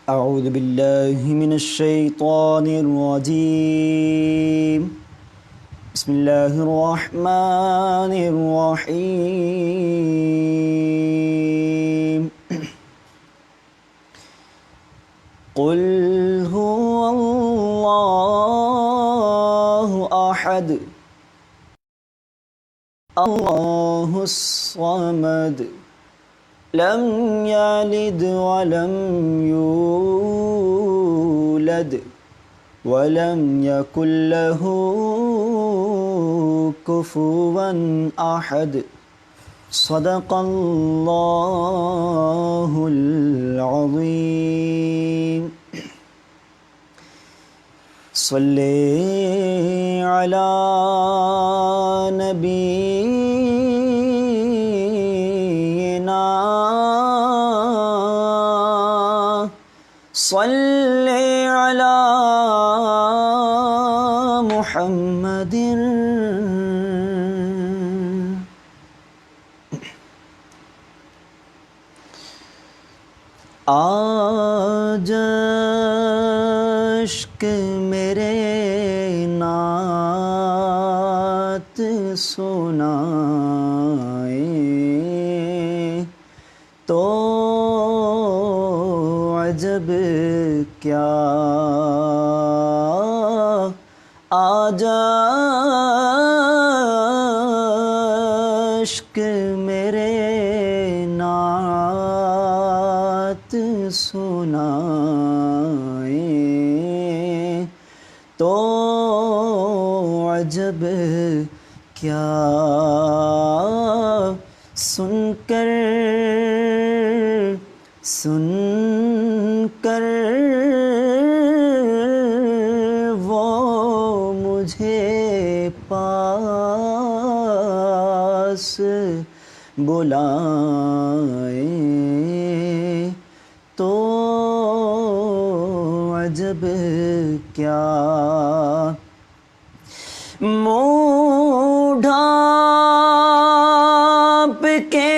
اعوذ باللہ من الشیطان الرجیم بسم اللہ الرحمن الرحیم قل هو اللہ احد اللہ الصمد لم يلد ولم يولد ولم يكن له كفوا أحد صدق الله العظيم صلی علی نبینا صلی علی محمد آج عشق میرے نعت سنائے تو عجب کیا آج عشق میرے نعت سنائے تو عجب کیا سن کر وہ مجھے پاس بلائے تو عجب کیا منہ ڈھانپ کے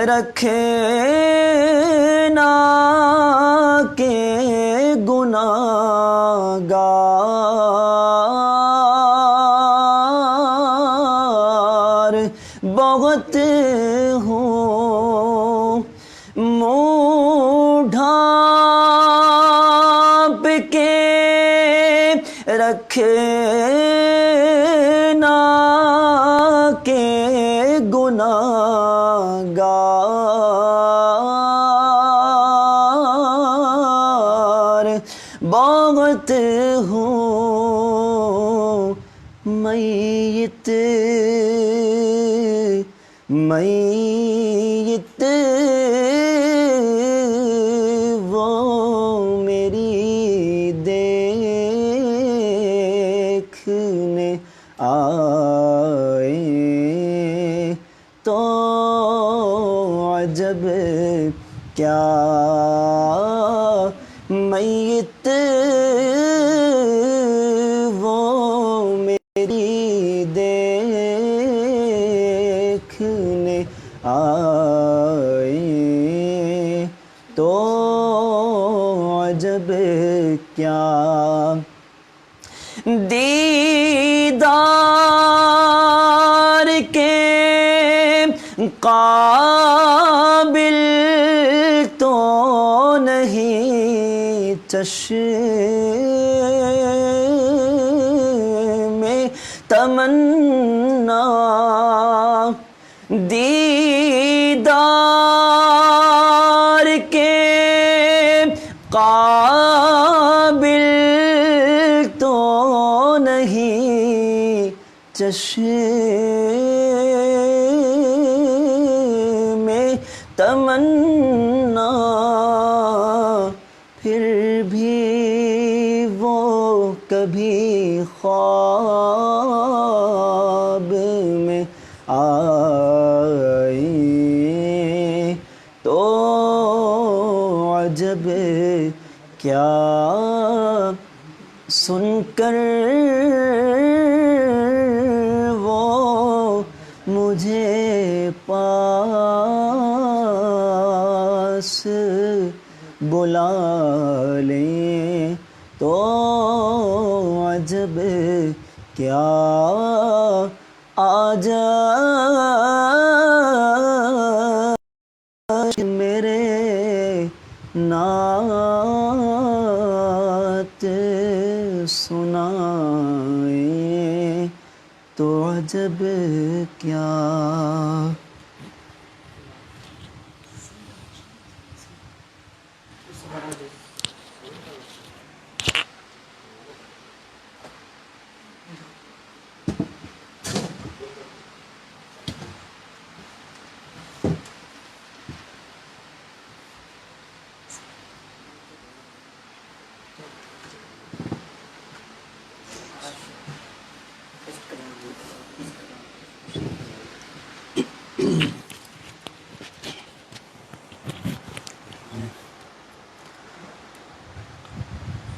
رکھے نا کہ گناہگار بہت ہوں منہ ڈھانپ کے رکھے نا کہ گناہگار بہت ہوں میت وہ میری دیکھنے آئے تو عجب کیا میت وہ میری دیکھنے آئے تو عجب کیا دیدار کے قابل تو نہیں چشم تمنا دیدار کے قابل تو نہیں چشم تمنا پھر بھی وہ کبھی خواب میں آئے تو عجب کیا سن کر وہ مجھے پاس بس بلا لیں تو عجب کیا آ جائے میرے نعت سنائیں تو عجب کیا.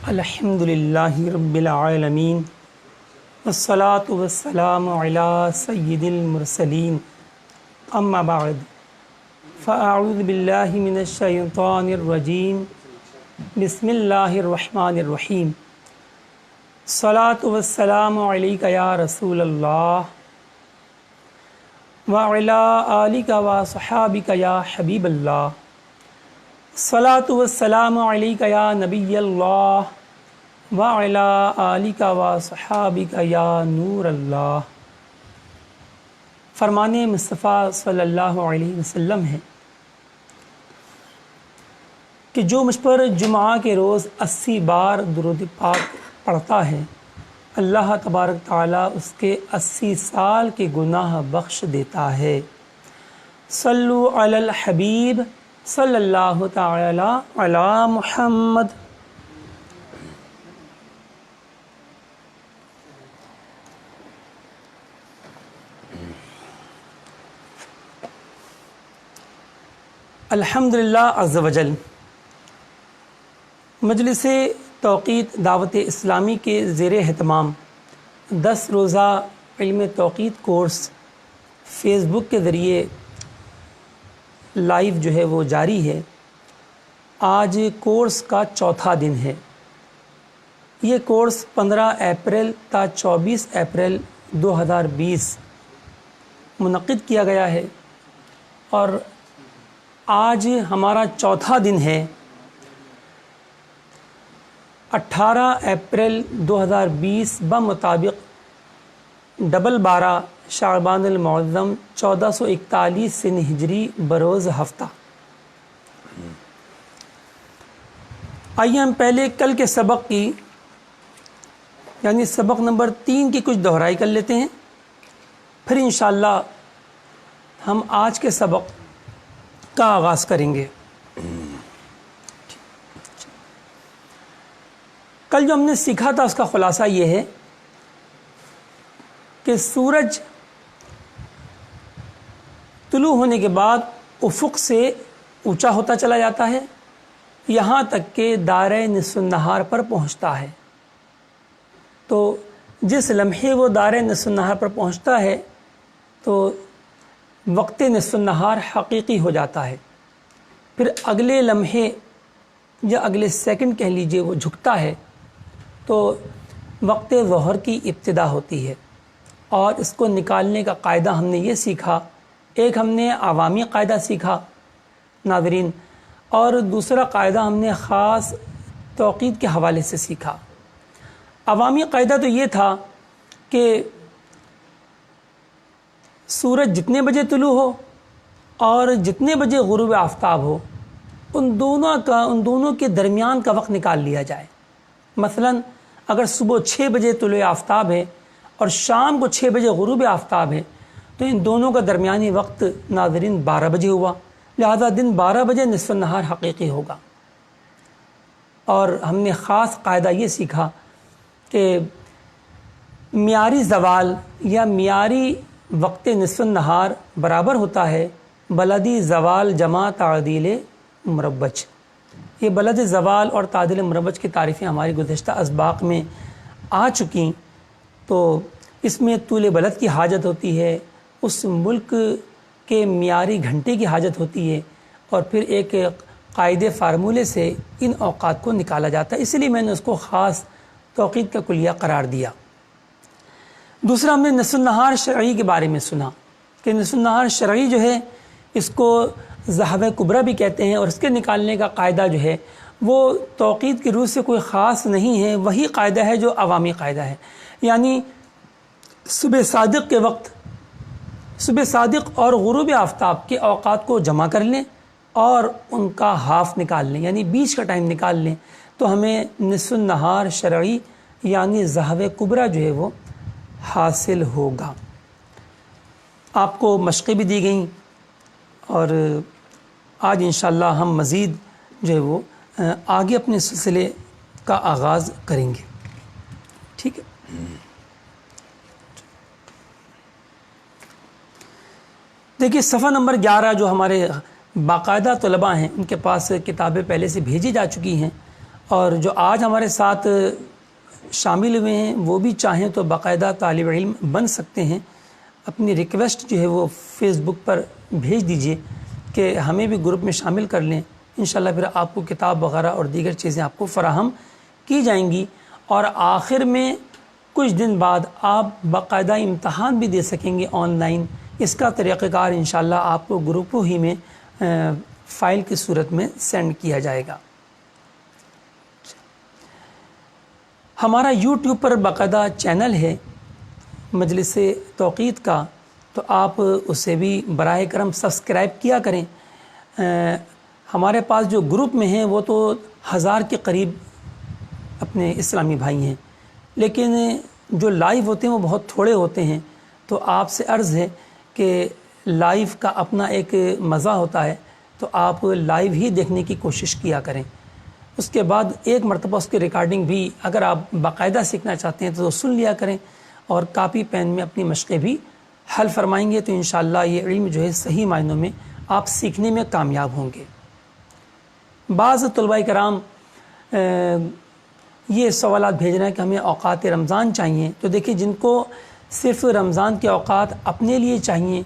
الحمد للہ رب العالمین والصلاة والسلام علی سید المرسلین اما بعد فاعوذ باللہ من الشیطان الرجیم بسم اللہ الرحمن الرحیم الصلاة والسلام علیک یا رسول اللہ وعلی آلک وصحابک یا حبیب اللہ الصلاة والسلام علیک یا نبی اللہ وعلی آلک وصحابک یا نور اللہ. فرمان مصطفیٰ صلی اللہ علیہ وسلم ہے کہ جو مجھ پر جمعہ کے روز 80 بار درود پاک پڑھتا ہے اللہ تبارک تعالیٰ اس کے 80 سال کے گناہ بخش دیتا ہے. صلو علی الحبیب صلی اللہ تعالی علی محمد. الحمدللہ عز وجل مجلس توقیت دعوت اسلامی کے زیر اہتمام 10 روزہ علم توقیت کورس فیس بک کے ذریعے لائیو جو ہے وہ جاری ہے. آج کورس کا چوتھا دن ہے. یہ کورس 15 اپریل تا 24 اپریل 2020 منعقد کیا گیا ہے اور آج ہمارا چوتھا دن ہے. 18 اپریل 2020 بمطابق 12 شعبان المعظم 1441 سن ہجری بروز ہفتہ. آئیے ہم پہلے کل کے سبق کی یعنی سبق نمبر 3 کی کچھ دہرائی کر لیتے ہیں، پھر انشاءاللہ ہم آج کے سبق کا آغاز کریں گے. کل جو ہم نے سیکھا تھا اس کا خلاصہ یہ ہے کہ سورج طلوع ہونے کے بعد افق سے اونچا ہوتا چلا جاتا ہے یہاں تک کہ دائرہ نصف النہار پر پہنچتا ہے. تو جس لمحے وہ دائرہ نصف النہار پر پہنچتا ہے تو وقت نصف النہار حقیقی ہو جاتا ہے. پھر اگلے لمحے یا اگلے سیکنڈ کہہ لیجئے وہ جھکتا ہے تو وقت ظہر کی ابتدا ہوتی ہے. اور اس کو نکالنے کا قاعدہ ہم نے یہ سیکھا، ایک ہم نے عوامی قاعدہ سیکھا ناظرین، اور دوسرا قاعدہ ہم نے خاص توقیت کے حوالے سے سیکھا. عوامی قاعدہ تو یہ تھا کہ سورج جتنے بجے طلوع ہو اور جتنے بجے غروب آفتاب ہو ان دونوں کے درمیان کا وقت نکال لیا جائے. مثلا اگر صبح 6 بجے طلوع آفتاب ہے اور شام کو 6 بجے غروب آفتاب ہے تو ان دونوں کا درمیانی وقت ناظرین 12 بجے ہوا، لہذا دن 12 بجے نصف النہار حقیقی ہوگا. اور ہم نے خاص قاعدہ یہ سیکھا کہ معیاری زوال یا معیاری وقت نصف النہار برابر ہوتا ہے بلدی زوال جمع تعدیل مربج. یہ بلد زوال اور تعدیل مربج کی تعریفیں ہماری گزشتہ اسباق میں آ چکیں. تو اس میں طول بلد کی حاجت ہوتی ہے، اس ملک کے معیاری گھنٹے کی حاجت ہوتی ہے، اور پھر ایک قاعدے فارمولے سے ان اوقات کو نکالا جاتا ہے، اس لیے میں نے اس کو خاص توقیت کا کلیہ قرار دیا۔ دوسرا ہم نے نصف النہار شرعی کے بارے میں سنا کہ نصف النہار شرعی جو ہے اس کو ذہب کبریٰ بھی کہتے ہیں، اور اس کے نکالنے کا قاعدہ جو ہے وہ توقیت کی روح سے کوئی خاص نہیں ہے، وہی قاعدہ ہے جو عوامی قاعدہ ہے، یعنی صبح صادق کے وقت، صبح صادق اور غروب آفتاب کے اوقات کو جمع کر لیں اور ان کا ہاف نکال لیں، یعنی بیچ کا ٹائم نکال لیں، تو ہمیں نصف النہار شرعی یعنی ذہب کبریٰ جو ہے وہ حاصل ہوگا۔ آپ کو مشقیں بھی دی گئیں، اور آج انشاءاللہ ہم مزید جو ہے وہ آگے اپنے سلسلے کا آغاز کریں گے، ٹھیک ہے۔ دیکھیے صفحہ نمبر 11 جو ہمارے باقاعدہ طلباء ہیں ان کے پاس کتابیں پہلے سے بھیجی جا چکی ہیں، اور جو آج ہمارے ساتھ شامل ہوئے ہیں وہ بھی چاہیں تو باقاعدہ طالب علم بن سکتے ہیں۔ اپنی ریکویسٹ جو ہے وہ فیس بک پر بھیج دیجئے کہ ہمیں بھی گروپ میں شامل کر لیں، انشاءاللہ پھر آپ کو کتاب وغیرہ اور دیگر چیزیں آپ کو فراہم کی جائیں گی، اور آخر میں کچھ دن بعد آپ باقاعدہ امتحان بھی دے سکیں گے آن لائن۔ اس کا طریقہ کار انشاءاللہ آپ کو گروپوں ہی میں فائل کی صورت میں سینڈ کیا جائے گا۔ ہمارا یوٹیوب پر باقاعدہ چینل ہے مجلس توقیت کا، تو آپ اسے بھی براہ کرم سبسکرائب کیا کریں۔ ہمارے پاس جو گروپ میں ہیں وہ تو 1000 کے قریب اپنے اسلامی بھائی ہیں، لیکن جو لائیو ہوتے ہیں وہ بہت تھوڑے ہوتے ہیں، تو آپ سے عرض ہے کہ لائیو کا اپنا ایک مزہ ہوتا ہے، تو آپ لائیو ہی دیکھنے کی کوشش کیا کریں۔ اس کے بعد ایک مرتبہ اس کی ریکارڈنگ بھی اگر آپ باقاعدہ سیکھنا چاہتے ہیں تو سن لیا کریں، اور کاپی پین میں اپنی مشقیں بھی حل فرمائیں گے، تو انشاءاللہ یہ علم جو ہے صحیح معنوں میں آپ سیکھنے میں کامیاب ہوں گے۔ بعض طلباء کرام یہ سوالات بھیج رہے ہیں کہ ہمیں اوقات رمضان چاہیے، تو دیکھیں جن کو صرف رمضان کے اوقات اپنے لیے چاہیے،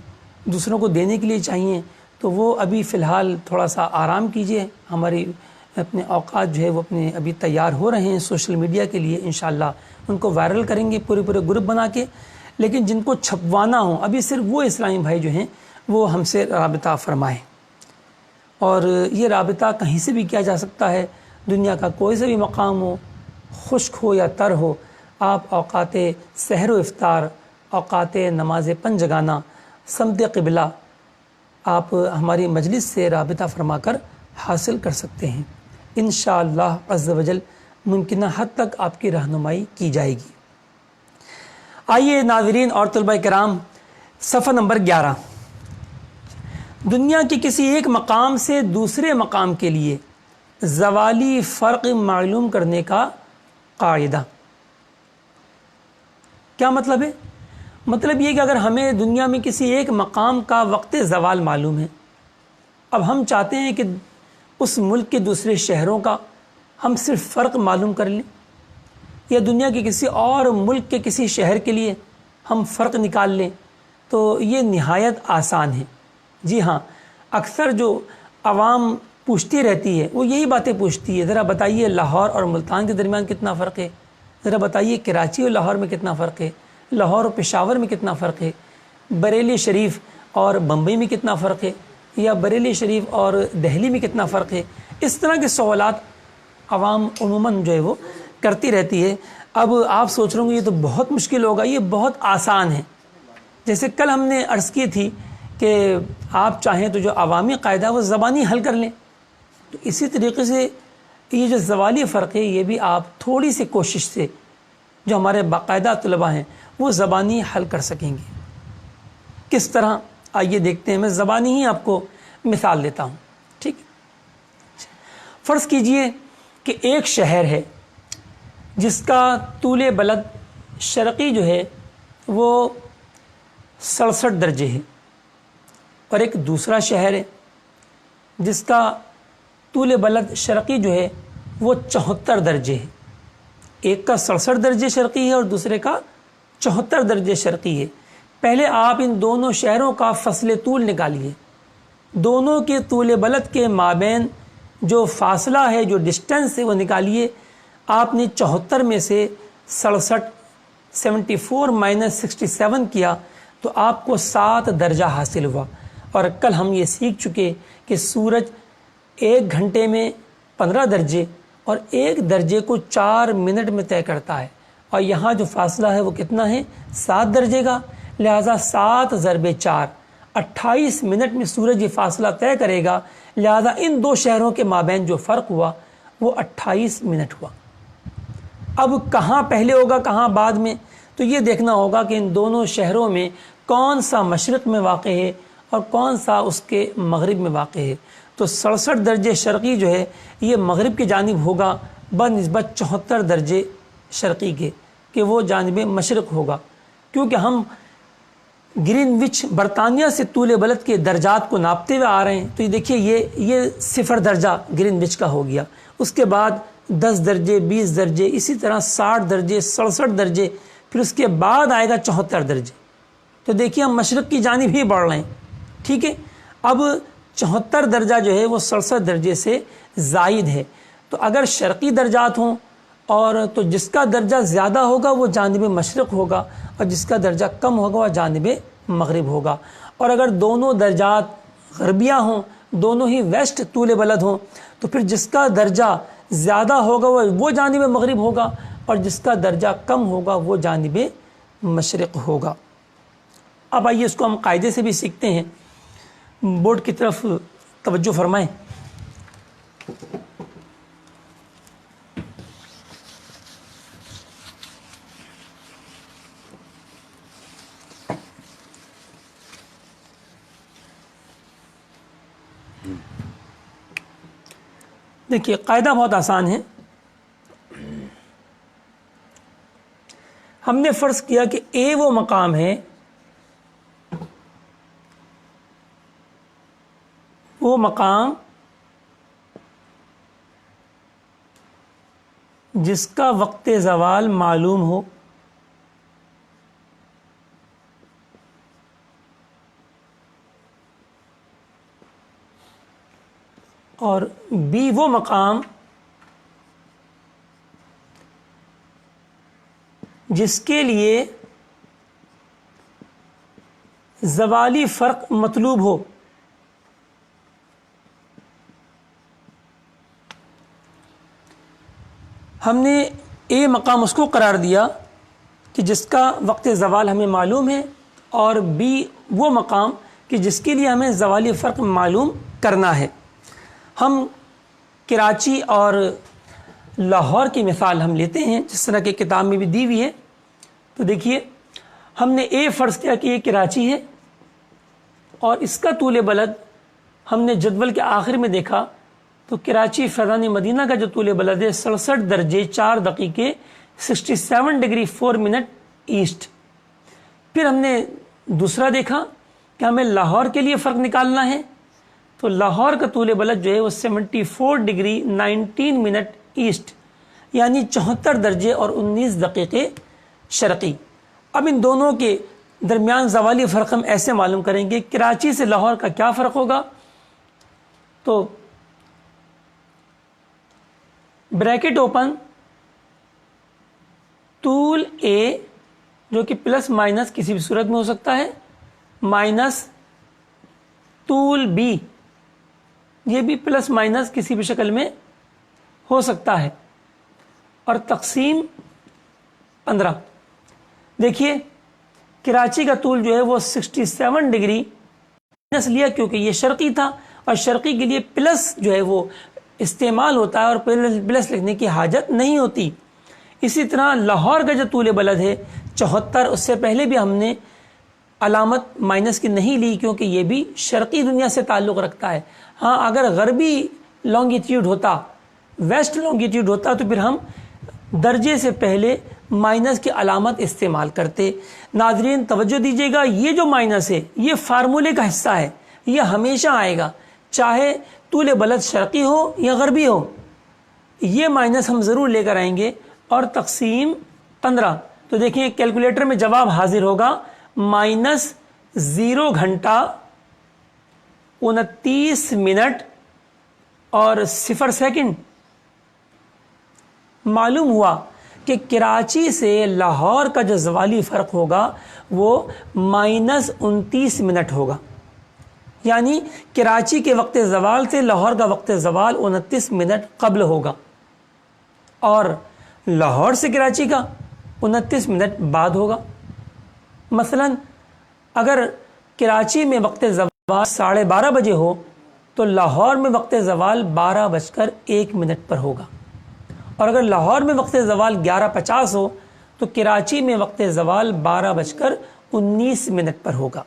دوسروں کو دینے کے لیے چاہیے، تو وہ ابھی فی الحال تھوڑا سا آرام کیجئے۔ ہماری اپنے اوقات جو ہے وہ اپنے ابھی تیار ہو رہے ہیں سوشل میڈیا کے لیے، انشاءاللہ ان کو وائرل کریں گے پورے گروپ بنا کے، لیکن جن کو چھپوانا ہو ابھی صرف وہ اسلامی بھائی جو ہیں وہ ہم سے رابطہ فرمائیں۔ اور یہ رابطہ کہیں سے بھی کیا جا سکتا ہے، دنیا کا کوئی سے بھی مقام ہو، خشک ہو یا تر ہو، آپ اوقات سحر و افطار، اوقات نماز پنجگانہ، سمت قبلہ آپ ہماری مجلس سے رابطہ فرما کر حاصل کر سکتے ہیں۔ انشاءاللہ عز و جل ممکنہ حد تک آپ کی رہنمائی کی جائے گی۔ آئیے ناظرین اور طلباء کرام، صفحہ نمبر 11، دنیا کے کسی ایک مقام سے دوسرے مقام کے لیے زوالی فرق معلوم کرنے کا قاعدہ۔ کیا مطلب ہے؟ مطلب یہ کہ اگر ہمیں دنیا میں کسی ایک مقام کا وقت زوال معلوم ہے، اب ہم چاہتے ہیں کہ اس ملک کے دوسرے شہروں کا ہم صرف فرق معلوم کر لیں، یا دنیا کے کسی اور ملک کے کسی شہر کے لیے ہم فرق نکال لیں، تو یہ نہایت آسان ہے۔ جی ہاں، اکثر جو عوام پوچھتی رہتی ہے وہ یہی باتیں پوچھتی ہے، ذرا بتائیے لاہور اور ملتان کے درمیان کتنا فرق ہے، ذرا بتائیے کراچی اور لاہور میں کتنا فرق ہے، لاہور اور پشاور میں کتنا فرق ہے، بریلی شریف اور بمبئی میں کتنا فرق ہے، یا بریلی شریف اور دہلی میں کتنا فرق ہے۔ اس طرح کے سوالات عوام عموماً جو ہے وہ کرتی رہتی ہے۔ اب آپ سوچ رہے ہوں گے یہ تو بہت مشکل ہوگا، یہ بہت آسان ہے۔ جیسے کل ہم نے عرض کی تھی کہ آپ چاہیں تو جو عوامی قاعدہ ہے وہ زبانی حل کر لیں، تو اسی طریقے سے یہ جو زوالی فرق ہے یہ بھی آپ تھوڑی سی کوشش سے جو ہمارے باقاعدہ طلباء ہیں وہ زبانی حل کر سکیں گے۔ کس طرح؟ آئیے دیکھتے ہیں، میں زبانی ہی آپ کو مثال دیتا ہوں، ٹھیک؟ فرض کیجئے کہ ایک شہر ہے جس کا طول بلد شرقی جو ہے وہ 67 درجے ہے، اور ایک دوسرا شہر ہے جس کا طول بلد شرقی جو ہے وہ 74 درجے ہے۔ ایک کا 67 درجے شرقی ہے اور دوسرے کا 74 درجے شرقی ہے۔ پہلے آپ ان دونوں شہروں کا فصل طول نکالیے، دونوں کے طول بلد کے مابین جو فاصلہ ہے، جو ڈسٹینس ہے وہ نکالیے. آپ نے 74 میں سے 74 مائنس 67 کیا تو آپ کو 7 درجہ حاصل ہوا. اور کل ہم یہ سیکھ چکے کہ سورج 1 گھنٹے میں 15 درجے اور 1 درجے کو 4 منٹ میں طے کرتا ہے. اور یہاں جو فاصلہ ہے وہ کتنا ہے؟ 7 درجے کا. لہٰذا 7 ضرب 4 28 منٹ میں سورج یہ فاصلہ طے کرے گا. لہٰذا ان دو شہروں کے مابین جو فرق ہوا وہ 28 منٹ ہوا. اب کہاں پہلے ہوگا کہاں بعد میں، تو یہ دیکھنا ہوگا کہ ان دونوں شہروں میں کون سا مشرق میں واقع ہے اور کون سا اس کے مغرب میں واقع ہے. تو 67 درجے شرقی جو ہے یہ مغرب کی جانب ہوگا بنسبت 74 درجے شرقی کے، کہ وہ جانب مشرق ہوگا. کیونکہ ہم گرین وچ برطانیہ سے طول بلد کے درجات کو ناپتے ہوئے آ رہے ہیں. تو یہ دیکھیے یہ 0 درجہ گرین وچ کا ہو گیا. اس کے بعد 10 درجے، 20 درجے، اسی طرح 60 درجے، 67 درجے، پھر اس کے بعد آئے گا 74 درجے. تو دیکھیے ہم مشرق کی جانب ہی بڑھ رہے ہیں. ٹھیک ہے، اب 74 درجہ جو ہے وہ 67 درجے سے زائد ہے. تو اگر شرقی درجات ہوں اور تو جس کا درجہ زیادہ ہوگا وہ جانب مشرق ہوگا اور جس کا درجہ کم ہوگا وہ جانب مغرب ہوگا. اور اگر دونوں درجات غربیہ ہوں، دونوں ہی ویسٹ طول بلد ہوں، تو پھر جس کا درجہ زیادہ ہوگا وہ جانب مغرب ہوگا اور جس کا درجہ کم ہوگا وہ جانب مشرق ہوگا. اب آئیے اس کو ہم قاعدے سے بھی سیکھتے ہیں. بورڈ کی طرف توجہ فرمائیں. دیکھیے قاعدہ بہت آسان ہے. ہم نے فرض کیا کہ اے وہ مقام ہے، وہ مقام جس کا وقت زوال معلوم ہو، اور بی وہ مقام جس کے لیے زوالی فرق مطلوب ہو. ہم نے اے مقام اس کو قرار دیا کہ جس کا وقت زوال ہمیں معلوم ہے، اور بی وہ مقام کہ جس کے لیے ہمیں زوالی فرق معلوم کرنا ہے. ہم کراچی اور لاہور کی مثال ہم لیتے ہیں جس طرح کہ کتاب میں بھی دی ہوئی ہے. تو دیکھیے ہم نے اے فرض کیا کہ یہ کراچی ہے اور اس کا طول بلد ہم نے جدول کے آخر میں دیکھا تو کراچی فیضان مدینہ کا جو طول بلد ہے 67 درجے 4 دقیقے 67 ڈگری 4 منٹ ایسٹ. پھر ہم نے دوسرا دیکھا کہ ہمیں لاہور کے لیے فرق نکالنا ہے، تو لاہور کا طول بلد جو ہے وہ 74 ڈگری 19 منٹ ایسٹ، یعنی 74 درجے اور 19 دقیقے شرقی. اب ان دونوں کے درمیان زوالی فرق ہم ایسے معلوم کریں گے. کراچی سے لاہور کا کیا فرق ہوگا؟ تو بریکٹ اوپن، طول اے جو کہ پلس مائنس کسی بھی صورت میں ہو سکتا ہے، مائنس طول بی، یہ بھی پلس مائنس کسی بھی شکل میں ہو سکتا ہے، اور تقسیم 15. دیکھیے کراچی کا طول جو ہے وہ 67 ڈگری مائنس لیا کیونکہ یہ شرقی تھا، اور شرقی کے لیے پلس جو ہے وہ استعمال ہوتا ہے اور پلس لکھنے کی حاجت نہیں ہوتی. اسی طرح لاہور کا جو طول بلد ہے 74، اس سے پہلے بھی ہم نے علامت مائنس کی نہیں لی کیونکہ یہ بھی شرقی دنیا سے تعلق رکھتا ہے. ہاں اگر غربی لانگیٹیوڈ ہوتا، ویسٹ لانگیٹیوڈ ہوتا، تو پھر ہم درجے سے پہلے مائنس کی علامت استعمال کرتے. ناظرین توجہ دیجیے گا، یہ جو مائنس ہے یہ فارمولے کا حصہ ہے، یہ ہمیشہ آئے گا چاہے طول بلد شرقی ہو یا غربی ہو. یہ مائنس ہم ضرور لے کر آئیں گے. اور تقسیم 15، تو دیکھیں کیلکولیٹر میں جواب حاضر ہوگا -0 گھنٹہ 29 منٹ اور 0 سیکنڈ. معلوم ہوا کہ کراچی سے لاہور کا جو زوالی فرق ہوگا وہ -29 منٹ ہوگا. یعنی کراچی کے وقت زوال سے لاہور کا وقت زوال 29 منٹ قبل ہوگا اور لاہور سے کراچی کا 29 منٹ بعد ہوگا. مثلا اگر کراچی میں وقت زوال 12:30 بجے ہو تو لاہور میں وقت زوال 12:01 پر ہوگا. اور اگر لاہور میں وقت زوال 11:50 ہو تو کراچی میں وقت زوال 12:19 پر ہوگا.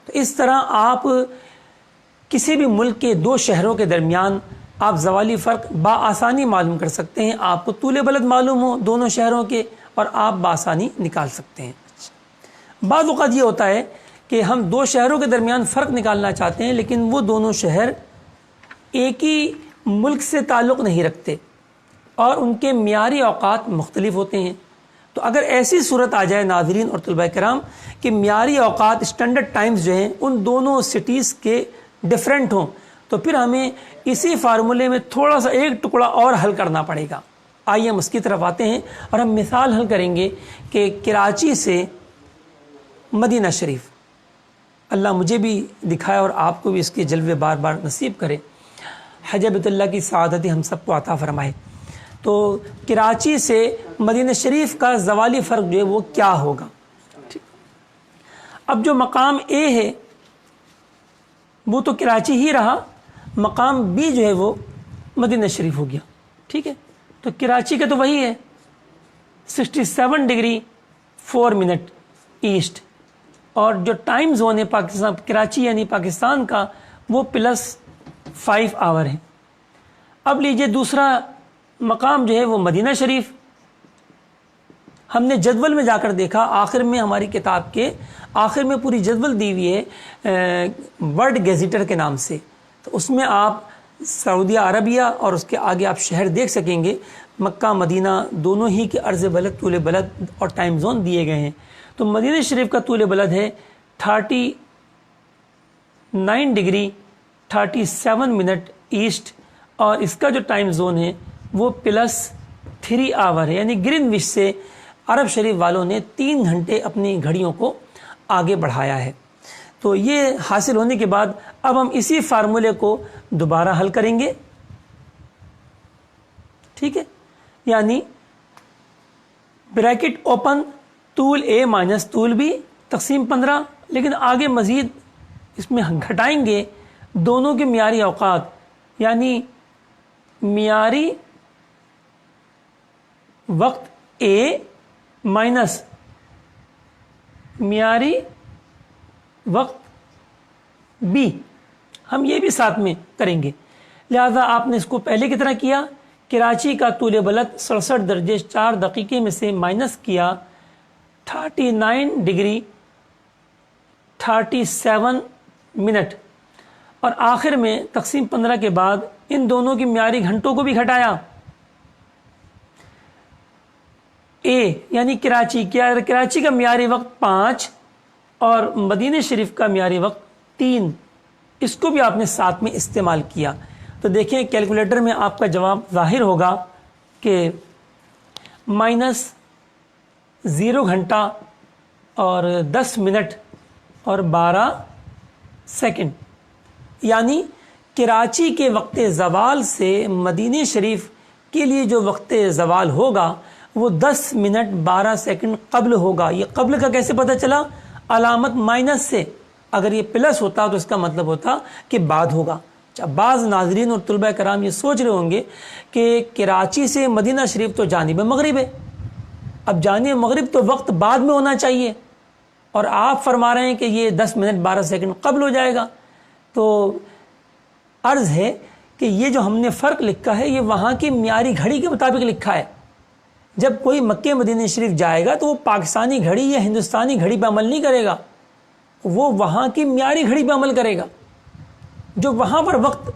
تو اس طرح آپ کسی بھی ملک کے 2 شہروں کے درمیان آپ زوالی فرق بآسانی معلوم کر سکتے ہیں. آپ کو طول بلد معلوم ہو دونوں شہروں کے اور آپ بآسانی نکال سکتے ہیں. بعض اوقات یہ ہوتا ہے کہ ہم 2 شہروں کے درمیان فرق نکالنا چاہتے ہیں لیکن وہ دونوں شہر ایک ہی ملک سے تعلق نہیں رکھتے اور ان کے معیاری اوقات مختلف ہوتے ہیں. تو اگر ایسی صورت آ جائے ناظرین اور طلباء کرام کہ معیاری اوقات اسٹینڈرڈ ٹائمز جو ہیں ان دونوں سٹیز کے ڈیفرنٹ ہوں تو پھر ہمیں اسی فارمولے میں تھوڑا سا ایک ٹکڑا اور حل کرنا پڑے گا. آئیے ہم اس کی طرف آتے ہیں اور ہم مثال حل کریں گے کہ کراچی سے مدینہ شریف. اللہ مجھے بھی دکھائے اور آپ کو بھی اس کے جلوے بار بار نصیب کرے. حج بیت اللہ کی سعادت ہم سب کو عطا فرمائے. تو کراچی سے مدینہ شریف کا زوالی فرق جو ہے وہ کیا ہوگا. اب جو مقام A ہے وہ تو کراچی ہی رہا, مقام B جو ہے وہ مدینہ شریف ہو گیا. ٹھیک ہے, تو کراچی کا تو وہی ہے 67 ڈگری 4 منٹ ایسٹ, اور جو ٹائم زون ہے پاکستان کراچی یعنی پاکستان کا وہ +5 آور ہے. اب لیجئے دوسرا مقام جو ہے وہ مدینہ شریف. ہم نے جدول میں جا کر دیکھا, آخر میں ہماری کتاب کے آخر میں پوری جدول دی ہوئی ہے ورلڈ گیزیٹر کے نام سے. تو اس میں آپ سعودیہ عربیہ اور اس کے آگے آپ شہر دیکھ سکیں گے. مکہ مدینہ دونوں ہی کے عرض بلد طول بلد اور ٹائم زون دیے گئے ہیں. تو مدینہ شریف کا طول بلد ہے 39 ڈگری 37 منٹ ایسٹ, اور اس کا جو ٹائم زون ہے وہ +3 آور ہے. یعنی گرین وچ سے عرب شریف والوں نے 3 گھنٹے اپنی گھڑیوں کو آگے بڑھایا ہے. تو یہ حاصل ہونے کے بعد اب ہم اسی فارمولے کو دوبارہ حل کریں گے. ٹھیک ہے, یعنی بریکٹ اوپن طول A مائنس طول B تقسیم 15, لیکن آگے مزید اس میں گھٹائیں گے دونوں کے معیاری اوقات, یعنی معیاری وقت A مائنس معیاری وقت B, ہم یہ بھی ساتھ میں کریں گے. لہذا آپ نے اس کو پہلے کی طرح کیا, کراچی کا طول بلد 67 درجے 4 دقیقے میں سے مائنس کیا 39 ڈگری 37 منٹ, اور آخر میں تقسیم 15 کے بعد ان دونوں کی معیاری گھنٹوں کو بھی گھٹایا. A یعنی کراچی کا معیاری وقت 5 اور مدینہ شریف کا معیاری وقت 3, اس کو بھی آپ نے ساتھ میں استعمال کیا. تو دیکھیں کیلکولیٹر میں آپ کا جواب ظاہر ہوگا کہ -0 گھنٹہ اور 10 منٹ اور 12 سیکنڈ, یعنی کراچی کے وقت زوال سے مدینہ شریف کے لیے جو وقت زوال ہوگا وہ 10 منٹ 12 سیکنڈ قبل ہوگا. یہ قبل کا کیسے پتہ چلا؟ علامت مائنس سے. اگر یہ پلس ہوتا تو اس کا مطلب ہوتا کہ بعد ہوگا. بعض ناظرین اور طلباء کرام یہ سوچ رہے ہوں گے کہ کراچی سے مدینہ شریف تو جانب مغرب ہے, اب جانب مغرب تو وقت بعد میں ہونا چاہیے, اور آپ فرما رہے ہیں کہ یہ 10 منٹ 12 سیکنڈ قبل ہو جائے گا. تو عرض ہے کہ یہ جو ہم نے فرق لکھا ہے یہ وہاں کی معیاری گھڑی کے مطابق لکھا ہے. جب کوئی مکہ مدینہ شریف جائے گا تو وہ پاکستانی گھڑی یا ہندوستانی گھڑی پہ عمل نہیں کرے گا, وہ وہاں کی معیاری گھڑی پہ عمل کرے گا جو وہاں پر وقت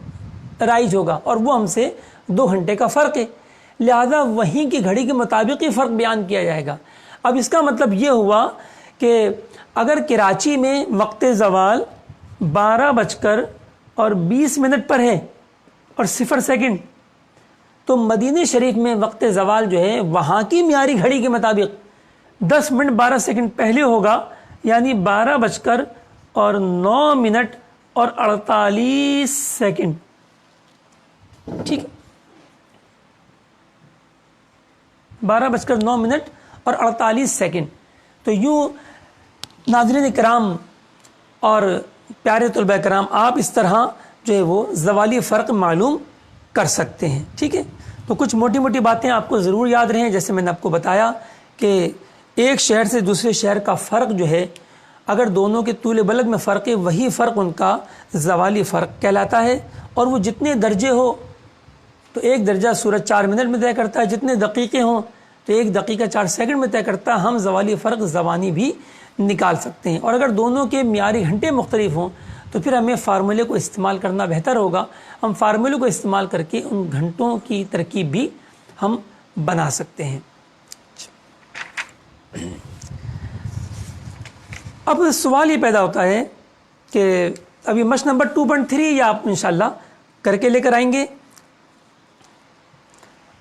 رائج ہوگا, اور وہ ہم سے 2 گھنٹے کا فرق ہے. لہذا وہیں کی گھڑی کے مطابق ہی فرق بیان کیا جائے گا. اب اس کا مطلب یہ ہوا کہ اگر کراچی میں وقت زوال 12:20 پر ہے اور 0 سیکنڈ، تو مدینہ شریف میں وقت زوال جو ہے وہاں کی معیاری گھڑی کے مطابق 10 منٹ 12 سیکنڈ پہلے ہوگا، یعنی 12:09:48 ٹھیک ہے، 12:09:48۔ تو یوں ناظرین کرام اور پیارے طلبہ کرام، آپ اس طرح جو ہے وہ زوالی فرق معلوم کر سکتے ہیں، ٹھیک ہے۔ تو کچھ موٹی موٹی باتیں آپ کو ضرور یاد رہیں، جیسے میں نے آپ کو بتایا کہ ایک شہر سے دوسرے شہر کا فرق جو ہے، اگر دونوں کے طول بلد میں فرق ہے، وہی فرق ان کا زوالی فرق کہلاتا ہے، اور وہ جتنے درجے ہو تو 1 درجہ سورج 4 منٹ میں طے کرتا ہے، جتنے دقیقے ہوں تو 1 دقیقہ 4 سیکنڈ میں طے کرتا ہے۔ ہم زوالی فرق زبانی بھی نکال سکتے ہیں، اور اگر دونوں کے معیاری گھنٹے مختلف ہوں تو پھر ہمیں فارمولے کو استعمال کرنا بہتر ہوگا۔ ہم فارمولے کو استعمال کر کے ان گھنٹوں کی ترکیب بھی ہم بنا سکتے ہیں۔ اب سوال یہ پیدا ہوتا ہے کہ ابھی مشق نمبر 2.3 یہ آپ انشاءاللہ کر کے لے کر آئیں گے۔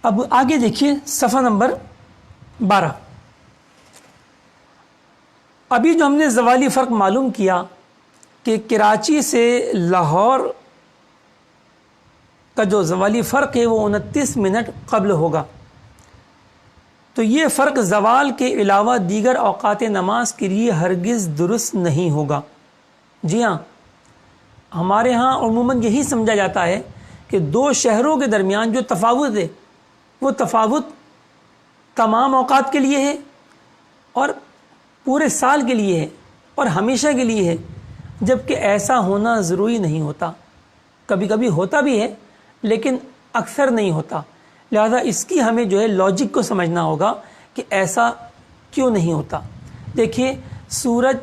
اب آگے دیکھیے صفحہ نمبر 12۔ ابھی جو ہم نے زوالی فرق معلوم کیا کہ کراچی سے لاہور کا جو زوالی فرق ہے وہ 29 منٹ قبل ہوگا، تو یہ فرق زوال کے علاوہ دیگر اوقات نماز کے لیے ہرگز درست نہیں ہوگا۔ جی ہاں، ہمارے ہاں عموماً یہی سمجھا جاتا ہے کہ 2 شہروں کے درمیان جو تفاوت ہے وہ تفاوت تمام اوقات کے لیے ہے اور پورے سال کے لیے ہے اور ہمیشہ کے لیے ہے، جبکہ ایسا ہونا ضروری نہیں ہوتا۔ کبھی کبھی ہوتا بھی ہے لیکن اکثر نہیں ہوتا، لہذا اس کی ہمیں جو ہے لاجک کو سمجھنا ہوگا کہ ایسا کیوں نہیں ہوتا۔ دیکھیے سورج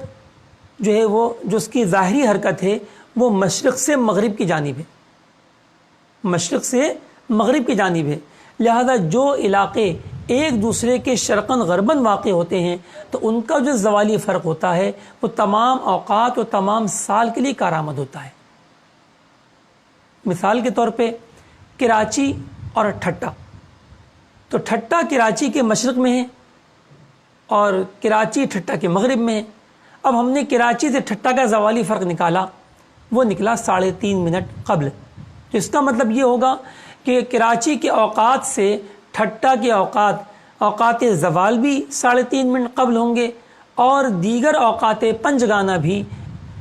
جو ہے وہ جو اس کی ظاہری حرکت ہے وہ مشرق سے مغرب کی جانب ہے، مشرق سے مغرب کی جانب ہے، لہذا جو علاقے ایک دوسرے کے شرقاً غرباً واقع ہوتے ہیں تو ان کا جو زوالی فرق ہوتا ہے وہ تمام اوقات و تمام سال کے لیے کارآمد ہوتا ہے۔ مثال کے طور پہ کراچی اور ٹھٹہ، تو ٹھٹہ کراچی کے مشرق میں ہے اور کراچی ٹھٹہ کے مغرب میں ہے۔ اب ہم نے کراچی سے ٹھٹہ کا زوالی فرق نکالا، وہ نکلا 3.5 منٹ قبل، تو اس کا مطلب یہ ہوگا کہ کراچی کے اوقات سے ٹھٹہ کے اوقات زوال بھی 3.5 منٹ قبل ہوں گے، اور دیگر اوقات پنجگانہ بھی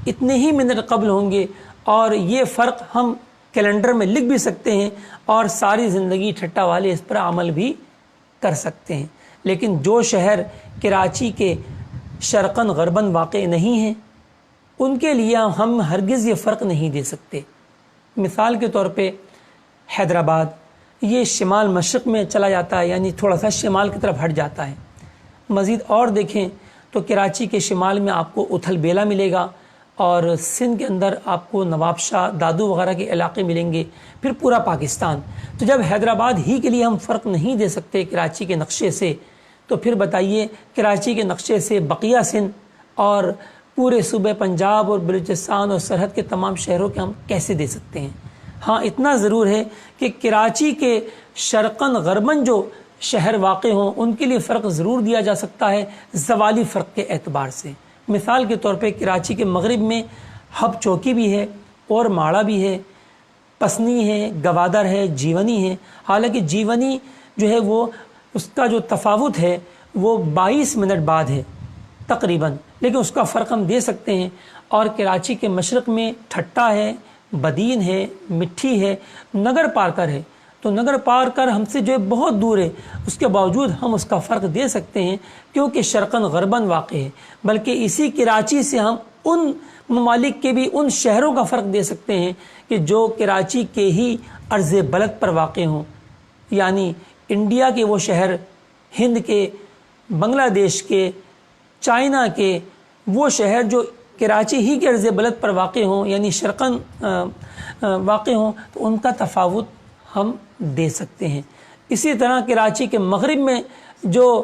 اتنے ہی منٹ قبل ہوں گے، اور یہ فرق ہم کیلنڈر میں لکھ بھی سکتے ہیں اور ساری زندگی ٹھٹہ والے اس پر عمل بھی کر سکتے ہیں۔ لیکن جو شہر کراچی کے شرقاً غرباً واقع نہیں ہیں ان کے لیے ہم ہرگز یہ فرق نہیں دے سکتے۔ مثال کے طور پہ حیدرآباد، یہ شمال مشرق میں چلا جاتا ہے، یعنی تھوڑا سا شمال کی طرف ہٹ جاتا ہے۔ مزید اور دیکھیں تو کراچی کے شمال میں آپ کو اتھل بیلا ملے گا، اور سندھ کے اندر آپ کو نواب شاہ دادو وغیرہ کے علاقے ملیں گے، پھر پورا پاکستان۔ تو جب حیدرآباد ہی کے لیے ہم فرق نہیں دے سکتے کراچی کے نقشے سے، تو پھر بتائیے کراچی کے نقشے سے بقیہ سندھ اور پورے صوبہ پنجاب اور بلوچستان اور سرحد کے تمام شہروں کے ہم کیسے دے سکتے ہیں؟ ہاں اتنا ضرور ہے کہ کراچی کے شرقاً غرباً جو شہر واقع ہوں ان کے لیے فرق ضرور دیا جا سکتا ہے زوالی فرق کے اعتبار سے۔ مثال کے طور پہ کراچی کے مغرب میں ہب چوکی بھی ہے اور ماڑا بھی ہے، پسنی ہے، گوادر ہے، جیونی ہے۔ حالانکہ جیونی جو ہے وہ اس کا جو تفاوت ہے وہ 22 منٹ بعد ہے تقریباً، لیکن اس کا فرق ہم دے سکتے ہیں۔ اور کراچی کے مشرق میں ٹھٹہ ہے، بدین ہے، مٹھی ہے، نگر پارکر ہے۔ تو نگر پارکر ہم سے جو ہے بہت دور ہے، اس کے باوجود ہم اس کا فرق دے سکتے ہیں کیونکہ شرقاً غرباً واقع ہے۔ بلکہ اسی کراچی سے ہم ان ممالک کے بھی ان شہروں کا فرق دے سکتے ہیں کہ جو کراچی کے ہی عرض بلد پر واقع ہوں، یعنی انڈیا کے وہ شہر، ہند کے، بنگلہ دیش کے، چائنا کے وہ شہر جو کراچی ہی کے عرض بلد پر واقع ہوں، یعنی شرقاً واقع ہوں، تو ان کا تفاوت ہم دے سکتے ہیں۔ اسی طرح کراچی کے مغرب میں جو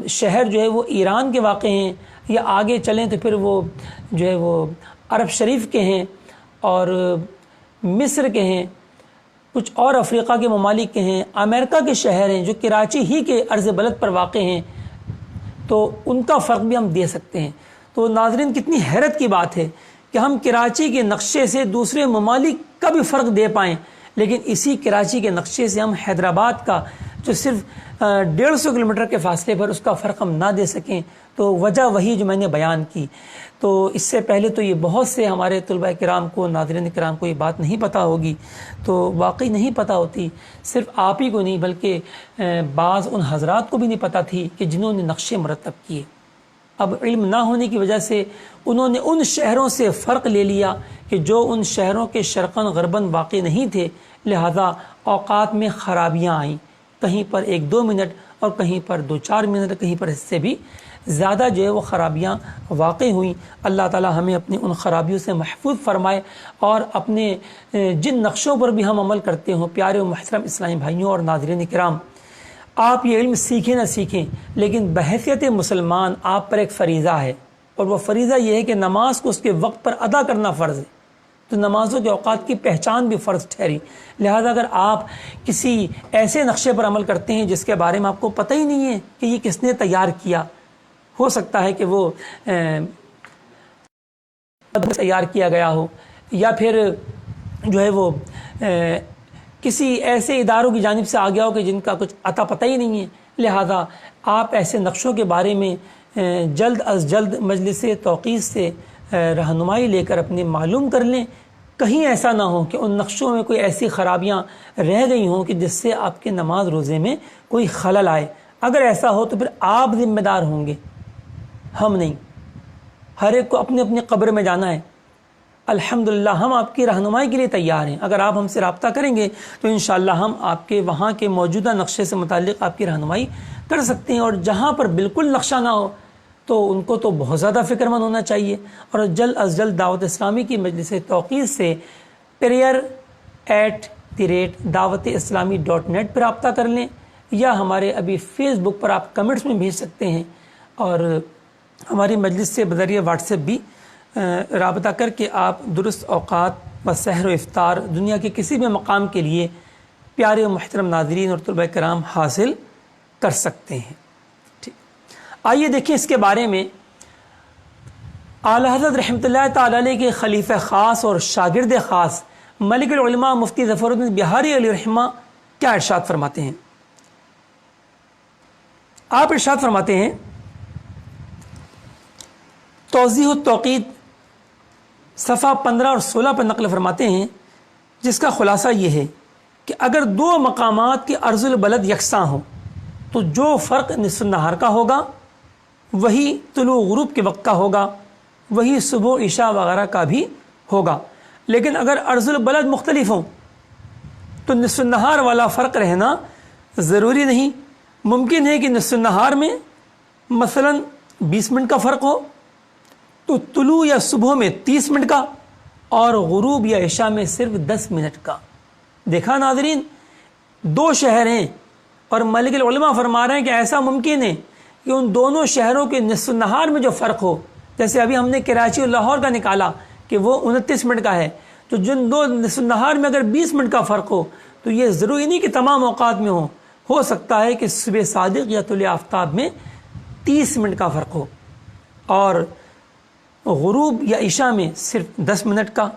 شہر جو ہے وہ ایران کے واقع ہیں، یا آگے چلیں تو پھر وہ جو ہے وہ عرب شریف کے ہیں اور مصر کے ہیں کچھ اور افریقہ کے ممالک کے ہیں، امریکہ کے شہر ہیں جو کراچی ہی کے عرض بلد پر واقع ہیں، تو ان کا فرق بھی ہم دے سکتے ہیں۔ تو ناظرین کتنی حیرت کی بات ہے کہ ہم کراچی کے نقشے سے دوسرے ممالک کا بھی فرق دے پائیں، لیکن اسی کراچی کے نقشے سے ہم حیدرآباد کا جو صرف 150 کلومیٹر کے فاصلے پر اس کا فرق ہم نہ دے سکیں، تو وجہ وہی جو میں نے بیان کی۔ تو اس سے پہلے تو یہ بہت سے ہمارے طلباء کرام کو، ناظرین کرام کو یہ بات نہیں پتہ ہوگی، تو واقعی نہیں پتہ ہوتی، صرف آپ ہی کو نہیں بلکہ بعض ان حضرات کو بھی نہیں پتہ تھی کہ جنہوں نے نقشے مرتب کیے۔ اب علم نہ ہونے کی وجہ سے انہوں نے ان شہروں سے فرق لے لیا کہ جو ان شہروں کے شرقاً غرباً واقع نہیں تھے، لہذا اوقات میں خرابیاں آئیں، کہیں پر 1-2 منٹ اور کہیں پر 2-4 منٹ، کہیں پر اس سے بھی زیادہ جو ہے وہ خرابیاں واقع ہوئیں۔ اللہ تعالی ہمیں اپنی ان خرابیوں سے محفوظ فرمائے، اور اپنے جن نقشوں پر بھی ہم عمل کرتے ہوں۔ پیارے و محترم اسلامی بھائیوں اور ناظرین کرام، آپ یہ علم سیکھیں نہ سیکھیں، لیکن بحیثیت مسلمان آپ پر ایک فریضہ ہے، اور وہ فریضہ یہ ہے کہ نماز کو اس کے وقت پر ادا کرنا فرض ہے۔ تو نمازوں کے اوقات کی پہچان بھی فرض ٹھہری، لہذا اگر آپ کسی ایسے نقشے پر عمل کرتے ہیں جس کے بارے میں آپ کو پتہ ہی نہیں ہے کہ یہ کس نے تیار کیا، ہو سکتا ہے کہ وہ تیار کیا گیا ہو، یا پھر جو ہے وہ کسی ایسے اداروں کی جانب سے آ گیا ہو کہ جن کا کچھ عطا پتہ ہی نہیں ہے، لہذا آپ ایسے نقشوں کے بارے میں جلد از جلد مجلس توقیف سے رہنمائی لے کر اپنے معلوم کر لیں۔ کہیں ایسا نہ ہو کہ ان نقشوں میں کوئی ایسی خرابیاں رہ گئی ہوں کہ جس سے آپ کے نماز روزے میں کوئی خلل آئے۔ اگر ایسا ہو تو پھر آپ ذمہ دار ہوں گے، ہم نہیں۔ ہر ایک کو اپنی اپنی قبر میں جانا ہے۔ الحمدللہ ہم آپ کی رہنمائی کے لیے تیار ہیں۔ اگر آپ ہم سے رابطہ کریں گے تو انشاءاللہ ہم آپ کے وہاں کے موجودہ نقشے سے متعلق آپ کی رہنمائی کر سکتے ہیں، اور جہاں پر بالکل نقشہ نہ ہو تو ان کو تو بہت زیادہ فکر مند ہونا چاہیے، اور جلد از جلد دعوت اسلامی کی مجلس توقیف سے prayer@dawat-islami.net پر رابطہ کر لیں، یا ہمارے ابھی فیس بک پر آپ کمنٹس میں بھیج سکتے ہیں، اور ہماری مجلس سے بذریعہ واٹس ایپ بھی رابطہ کر کے آپ درست اوقات و سحر و افطار دنیا کے کسی بھی مقام کے لیے پیارے و محترم ناظرین اور طلباء کرام حاصل کر سکتے ہیں۔ ٹھیک، آئیے دیکھیں اس کے بارے میں اعلیٰ حضرت رحمۃ اللہ تعالی علیہ کے خلیفہ خاص اور شاگرد خاص ملک العلماء مفتی ظفر الدین بہاری علیہ رحمہ کیا ارشاد فرماتے ہیں۔ آپ ارشاد فرماتے ہیں، توضیح التوقید صفحہ 15 اور 16 پر نقل فرماتے ہیں، جس کا خلاصہ یہ ہے کہ اگر 2 مقامات کے عرض البلد یکساں ہوں تو جو فرق نصف النہار کا ہوگا وہی طلوع غروب کے وقت کا ہوگا، وہی صبح عشاء وغیرہ کا بھی ہوگا۔ لیکن اگر عرض البلد مختلف ہوں تو نصف النہار والا فرق رہنا ضروری نہیں۔ ممکن ہے کہ نصف النہار میں مثلا 20 منٹ کا فرق ہو تو طلوع یا صبح میں 30 منٹ کا، اور غروب یا عشاء میں صرف 10 منٹ کا۔ دیکھا ناظرین، 2 شہر ہیں اور ملک العلماء فرما رہے ہیں کہ ایسا ممکن ہے کہ ان دونوں شہروں کے نصف النہار میں جو فرق ہو، جیسے ابھی ہم نے کراچی اور لاہور کا نکالا کہ وہ 29 منٹ کا ہے، تو جن 2 نصف النہار میں اگر 20 منٹ کا فرق ہو تو یہ ضروری نہیں کہ تمام اوقات میں ہو سکتا ہے کہ صبح صادق یا طلوع آفتاب میں 30 منٹ کا فرق ہو، اور غروب یا عشاء میں صرف 10 منٹ کا،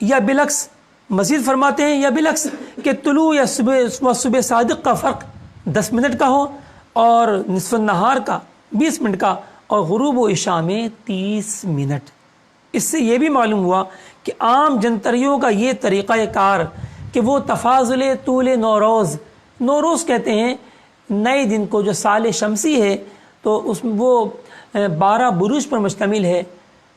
یا بالعکس مزید فرماتے ہیں، یا بالعکس کہ طلوع یا صبح صادق کا فرق 10 منٹ کا ہو اور نصف النہار کا 20 منٹ کا، اور غروب و عشاء میں 30 منٹ۔ اس سے یہ بھی معلوم ہوا کہ عام جنتریوں کا یہ طریقہ کار کہ وہ تفاضل طول نوروز کہتے ہیں نئے دن کو، جو سال شمسی ہے، تو اس میں وہ 12 بروج پر مشتمل ہے: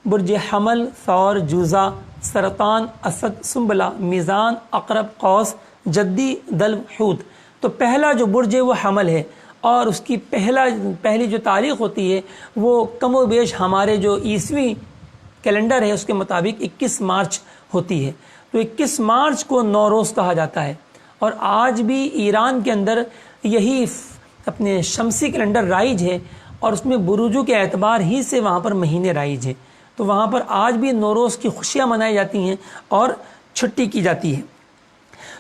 برج حمل، ثور، جوزہ، سرطان، اسد، سنبلہ، میزان، عقرب، قوس، جدی، دلو، حوت۔ تو پہلا جو برج ہے وہ حمل ہے، اور اس کی پہلی جو تاریخ ہوتی ہے وہ کم و بیش ہمارے جو عیسوی کیلنڈر ہے اس کے مطابق 21 مارچ ہوتی ہے۔ تو 21 مارچ کو نوروز کہا جاتا ہے، اور آج بھی ایران کے اندر یہی اپنے شمسی کیلنڈر رائج ہے، اور اس میں بروجوں کے اعتبار ہی سے وہاں پر مہینے رائج ہیں۔ تو وہاں پر آج بھی نوروز کی خوشیاں منائی جاتی ہیں اور چھٹی کی جاتی ہے۔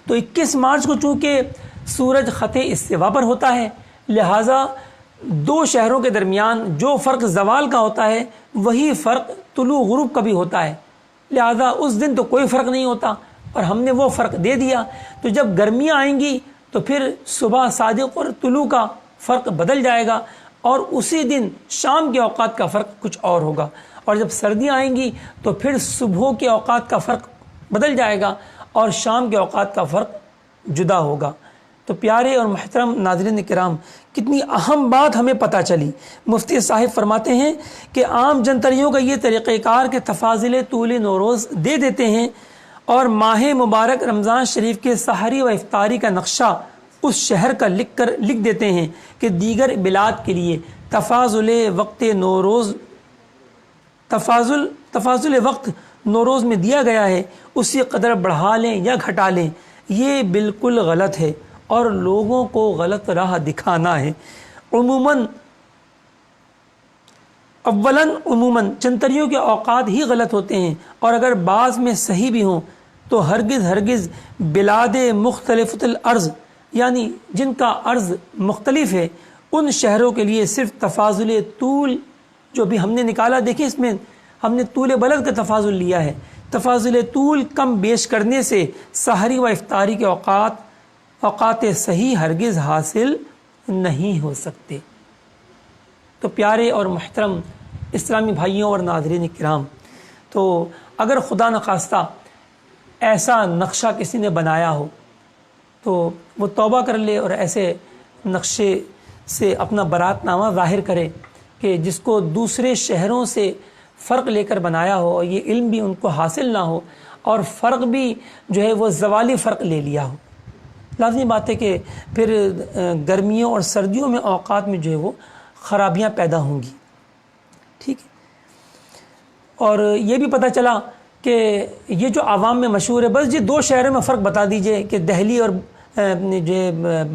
تو 21 مارچ کو چونکہ سورج خط استوا پر ہوتا ہے، لہٰذا دو شہروں کے درمیان جو فرق زوال کا ہوتا ہے وہی فرق طلوع غروب کا بھی ہوتا ہے، لہٰذا اس دن تو کوئی فرق نہیں ہوتا، اور ہم نے وہ فرق دے دیا۔ تو جب گرمیاں آئیں گی تو پھر صبح صادق اور طلوع کا فرق بدل جائے گا، اور اسی دن شام کے اوقات کا فرق کچھ اور ہوگا، اور جب سردیاں آئیں گی تو پھر صبح کے اوقات کا فرق بدل جائے گا اور شام کے اوقات کا فرق جدا ہوگا۔ تو پیارے اور محترم ناظرین کرام، کتنی اہم بات ہمیں پتہ چلی۔ مفتی صاحب فرماتے ہیں کہ عام جنتریوں کا یہ طریقہ کار کہ تفاضل طول نوروز دے دیتے ہیں، اور ماہ مبارک رمضان شریف کے سحری و افطاری کا نقشہ اس شہر کا لکھ دیتے ہیں کہ دیگر بلاد کے لیے تفاضل وقت نوروز میں دیا گیا ہے، اسی قدر بڑھا لیں یا گھٹا لیں، یہ بالکل غلط ہے اور لوگوں کو غلط راہ دکھانا ہے۔ عموماً جنتریوں کے اوقات ہی غلط ہوتے ہیں، اور اگر بعض میں صحیح بھی ہوں تو ہرگز بلاد مختلف الارض، یعنی جن کا عرض مختلف ہے، ان شہروں کے لیے صرف تفاضل طول جو بھی ہم نے نکالا، دیکھیں اس میں ہم نے طول بلد کا تفاضل لیا ہے، تفاضل طول کم بیش کرنے سے سحری و افطاری کے اوقات صحیح ہرگز حاصل نہیں ہو سکتے۔ تو پیارے اور محترم اسلامی بھائیوں اور ناظرین کرام، تو اگر خدا نخواستہ ایسا نقشہ کسی نے بنایا ہو تو وہ توبہ کر لے اور ایسے نقشے سے اپنا برات نامہ ظاہر کرے کہ جس کو دوسرے شہروں سے فرق لے کر بنایا ہو، اور یہ علم بھی ان کو حاصل نہ ہو، اور فرق بھی جو ہے وہ زوالی فرق لے لیا ہو۔ لازمی بات ہے کہ پھر گرمیوں اور سردیوں میں اوقات میں جو ہے وہ خرابیاں پیدا ہوں گی، ٹھیک ہے۔ اور یہ بھی پتہ چلا کہ یہ جو عوام میں مشہور ہے، بس یہ دو شہروں میں فرق بتا دیجئے کہ دہلی اور جو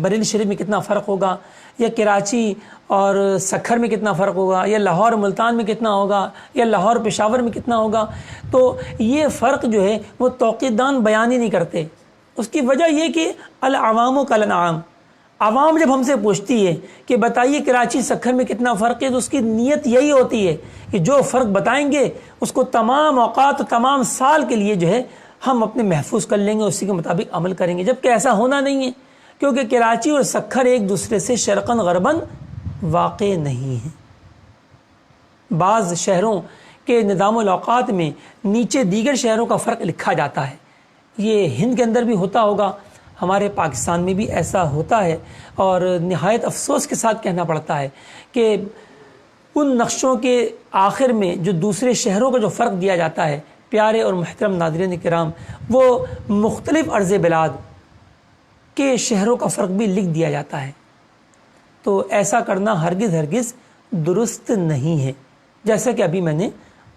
بریلی شریف میں کتنا فرق ہوگا، یا کراچی اور سکھر میں کتنا فرق ہوگا، یا لاہور ملتان میں کتنا ہوگا، یا لاہور پشاور میں کتنا ہوگا۔ تو یہ فرق جو ہے وہ توقیع دان بیان ہی نہیں کرتے۔ اس کی وجہ یہ کہ العوام کالانعام، عوام جب ہم سے پوچھتی ہے کہ بتائیے کراچی سکھر میں کتنا فرق ہے، تو اس کی نیت یہی ہوتی ہے کہ جو فرق بتائیں گے اس کو تمام اوقات تمام سال کے لیے جو ہے ہم اپنے محفوظ کر لیں گے، اسی کے مطابق عمل کریں گے، جبکہ ایسا ہونا نہیں ہے، کیونکہ کراچی اور سکھر ایک دوسرے سے شرقاً غرباً واقع نہیں ہیں۔ بعض شہروں کے نظام الاوقات میں نیچے دیگر شہروں کا فرق لکھا جاتا ہے، یہ ہند کے اندر بھی ہوتا ہوگا، ہمارے پاکستان میں بھی ایسا ہوتا ہے، اور نہایت افسوس کے ساتھ کہنا پڑتا ہے کہ ان نقشوں کے آخر میں جو دوسرے شہروں کا جو فرق دیا جاتا ہے، پیارے اور محترم ناظرین کرام، وہ مختلف عرض بلاد کے شہروں کا فرق بھی لکھ دیا جاتا ہے۔ تو ایسا کرنا ہرگز درست نہیں ہے، جیسا کہ ابھی میں نے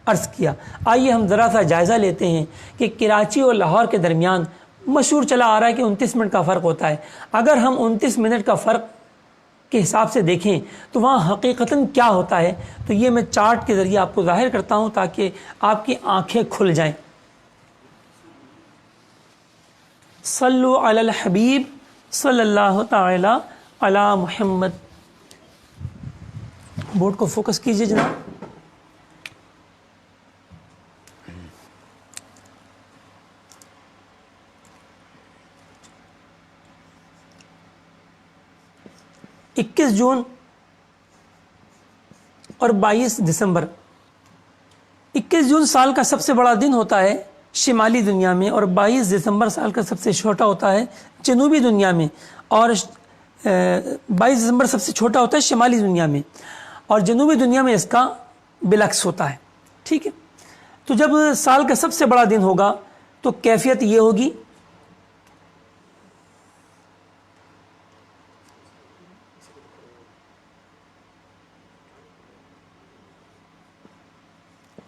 عرض کیا۔ آئیے ہم ذرا سا جائزہ لیتے ہیں کہ کراچی اور لاہور کے درمیان مشہور چلا آ رہا ہے کہ 29 منٹ کا فرق ہوتا ہے۔ اگر ہم 29 منٹ کا فرق کے حساب سے دیکھیں تو وہاں حقیقتاً کیا ہوتا ہے، تو یہ میں چارٹ کے ذریعے آپ کو ظاہر کرتا ہوں تاکہ آپ کی آنکھیں کھل جائیں۔ صلو علی الحبیب صلی اللہ تعالی علی محمد۔ بورڈ کو فوکس کیجئے جناب۔ اکیس جون اور 22 دسمبر۔ 21 جون سال کا سب سے بڑا دن ہوتا ہے شمالی دنیا میں، اور 22 دسمبر سال کا سب سے چھوٹا ہوتا ہے جنوبی دنیا میں، اور 22 دسمبر سب سے چھوٹا ہوتا ہے شمالی دنیا میں، اور جنوبی دنیا میں اس کا بالعکس ہوتا ہے، ٹھیک ہے۔ تو جب سال کا سب سے بڑا دن ہوگا تو کیفیت یہ ہوگی